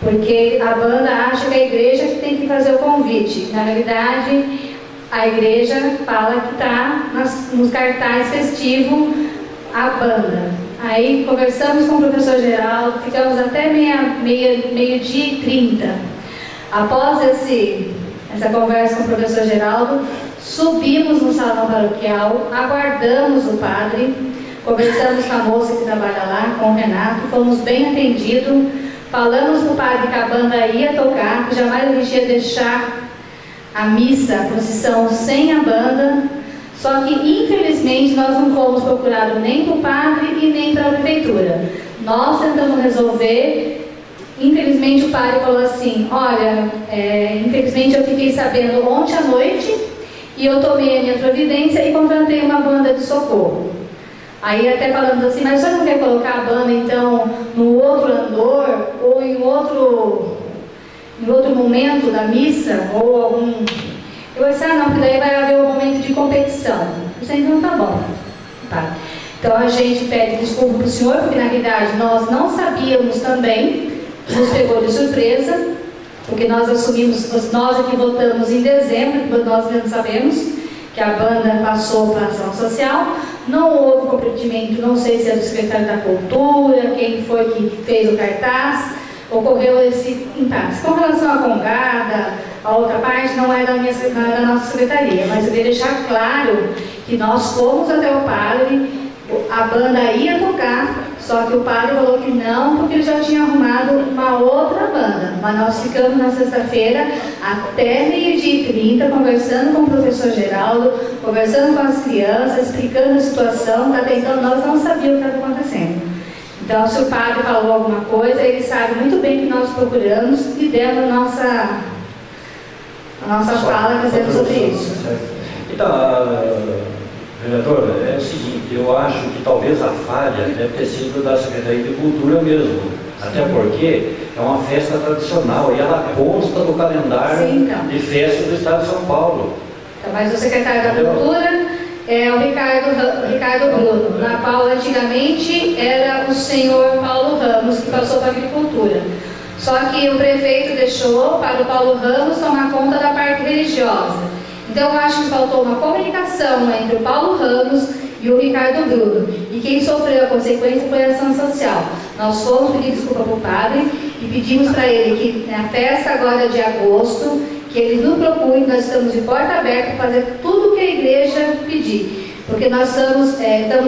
porque a banda acha que a igreja que tem que fazer o convite. Na realidade, a igreja fala que está nos cartazes festivos a banda. Aí conversamos com o professor Geraldo, ficamos até meio-dia e 30. Após essa conversa com o professor Geraldo, subimos no salão paroquial, aguardamos o padre, conversamos com a moça que trabalha lá, com o Renato, fomos bem atendidos, falamos para o padre que a banda ia tocar, que jamais a gente ia deixar a missa, a procissão sem a banda, só que infelizmente nós não fomos procurados nem para o padre e nem para a prefeitura. Nós tentamos resolver. Infelizmente o padre falou assim, olha, infelizmente eu fiquei sabendo ontem à noite e eu tomei a minha providência e contratei uma banda de socorro. Aí até falando assim, mas o senhor não quer colocar a banda então no outro andor ou em outro momento da missa ou algum... Eu disse, não, porque daí vai haver um momento de competição. Isso aí não tá bom, padre. Então a gente pede desculpa para o senhor, porque na realidade nós não sabíamos também. Nos pegou de surpresa, porque nós assumimos, nós aqui votamos em dezembro, nós não sabemos que a banda passou para a ação social, não houve comprometimento, não sei se é do secretário da cultura, quem foi que fez o cartaz, ocorreu esse impasse. Com relação à congada, a outra parte não é da nossa secretaria, mas eu queria deixar claro que nós fomos até o padre, a banda ia tocar, só que o padre falou que não, porque ele já tinha arrumado uma outra banda. Mas nós ficamos na sexta-feira até meio-dia e 30, conversando com o professor Geraldo, conversando com as crianças, explicando a situação, que até então nós não sabíamos o que estava acontecendo. Então, se o padre falou alguma coisa, ele sabe muito bem que nós procuramos e demos a nossa fala que fizemos sobre isso. Então, vereador, é o seguinte, eu acho que talvez a falha deve ter sido da Secretaria de Cultura mesmo, até porque é uma festa tradicional e ela consta no calendário de festas do Estado de São Paulo. Então, mas o secretário da Cultura é o Ricardo Bruno, na qual antigamente era o senhor Paulo Ramos, que passou para a Agricultura. Só que o prefeito deixou para o Paulo Ramos tomar conta da parte religiosa. Então, eu acho que faltou uma comunicação entre o Paulo Ramos e o Ricardo Bruno. E quem sofreu a consequência foi a ação social. Nós fomos pedir desculpa para o padre e pedimos para ele que na festa agora de agosto, que ele nos procure, nós estamos de porta aberta para fazer tudo o que a igreja pedir. Porque nós estamos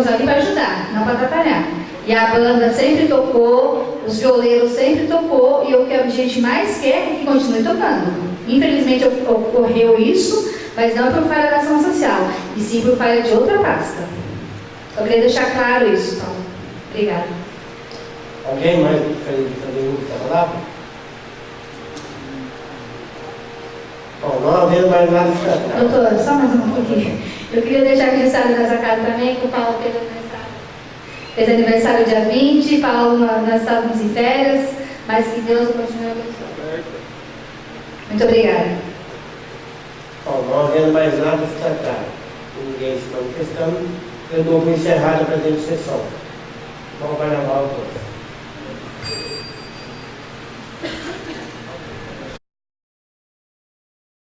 ali para ajudar, não para atrapalhar. E a banda sempre tocou, os violeiros sempre tocou, e o que a gente mais quer é que continue tocando. Infelizmente ocorreu isso, mas não por falha da ação social, e sim por falha de outra pasta. Eu queria deixar claro isso, então. Obrigada. Alguém mais gostaria de fazer uso da palavra? Bom, não havendo mais nada de tratar. Doutora, só mais um pouquinho. Eu queria deixar registrado nessa casa também que o Paulo fez aniversário dia 20, Paulo, nós estávamos em férias, mas que Deus continue abençoando. Muito obrigada. Bom, não havendo mais nada de tratar, ninguém se manifestando, eu dou por encerrada a presente sessão. Bom carnaval a todos.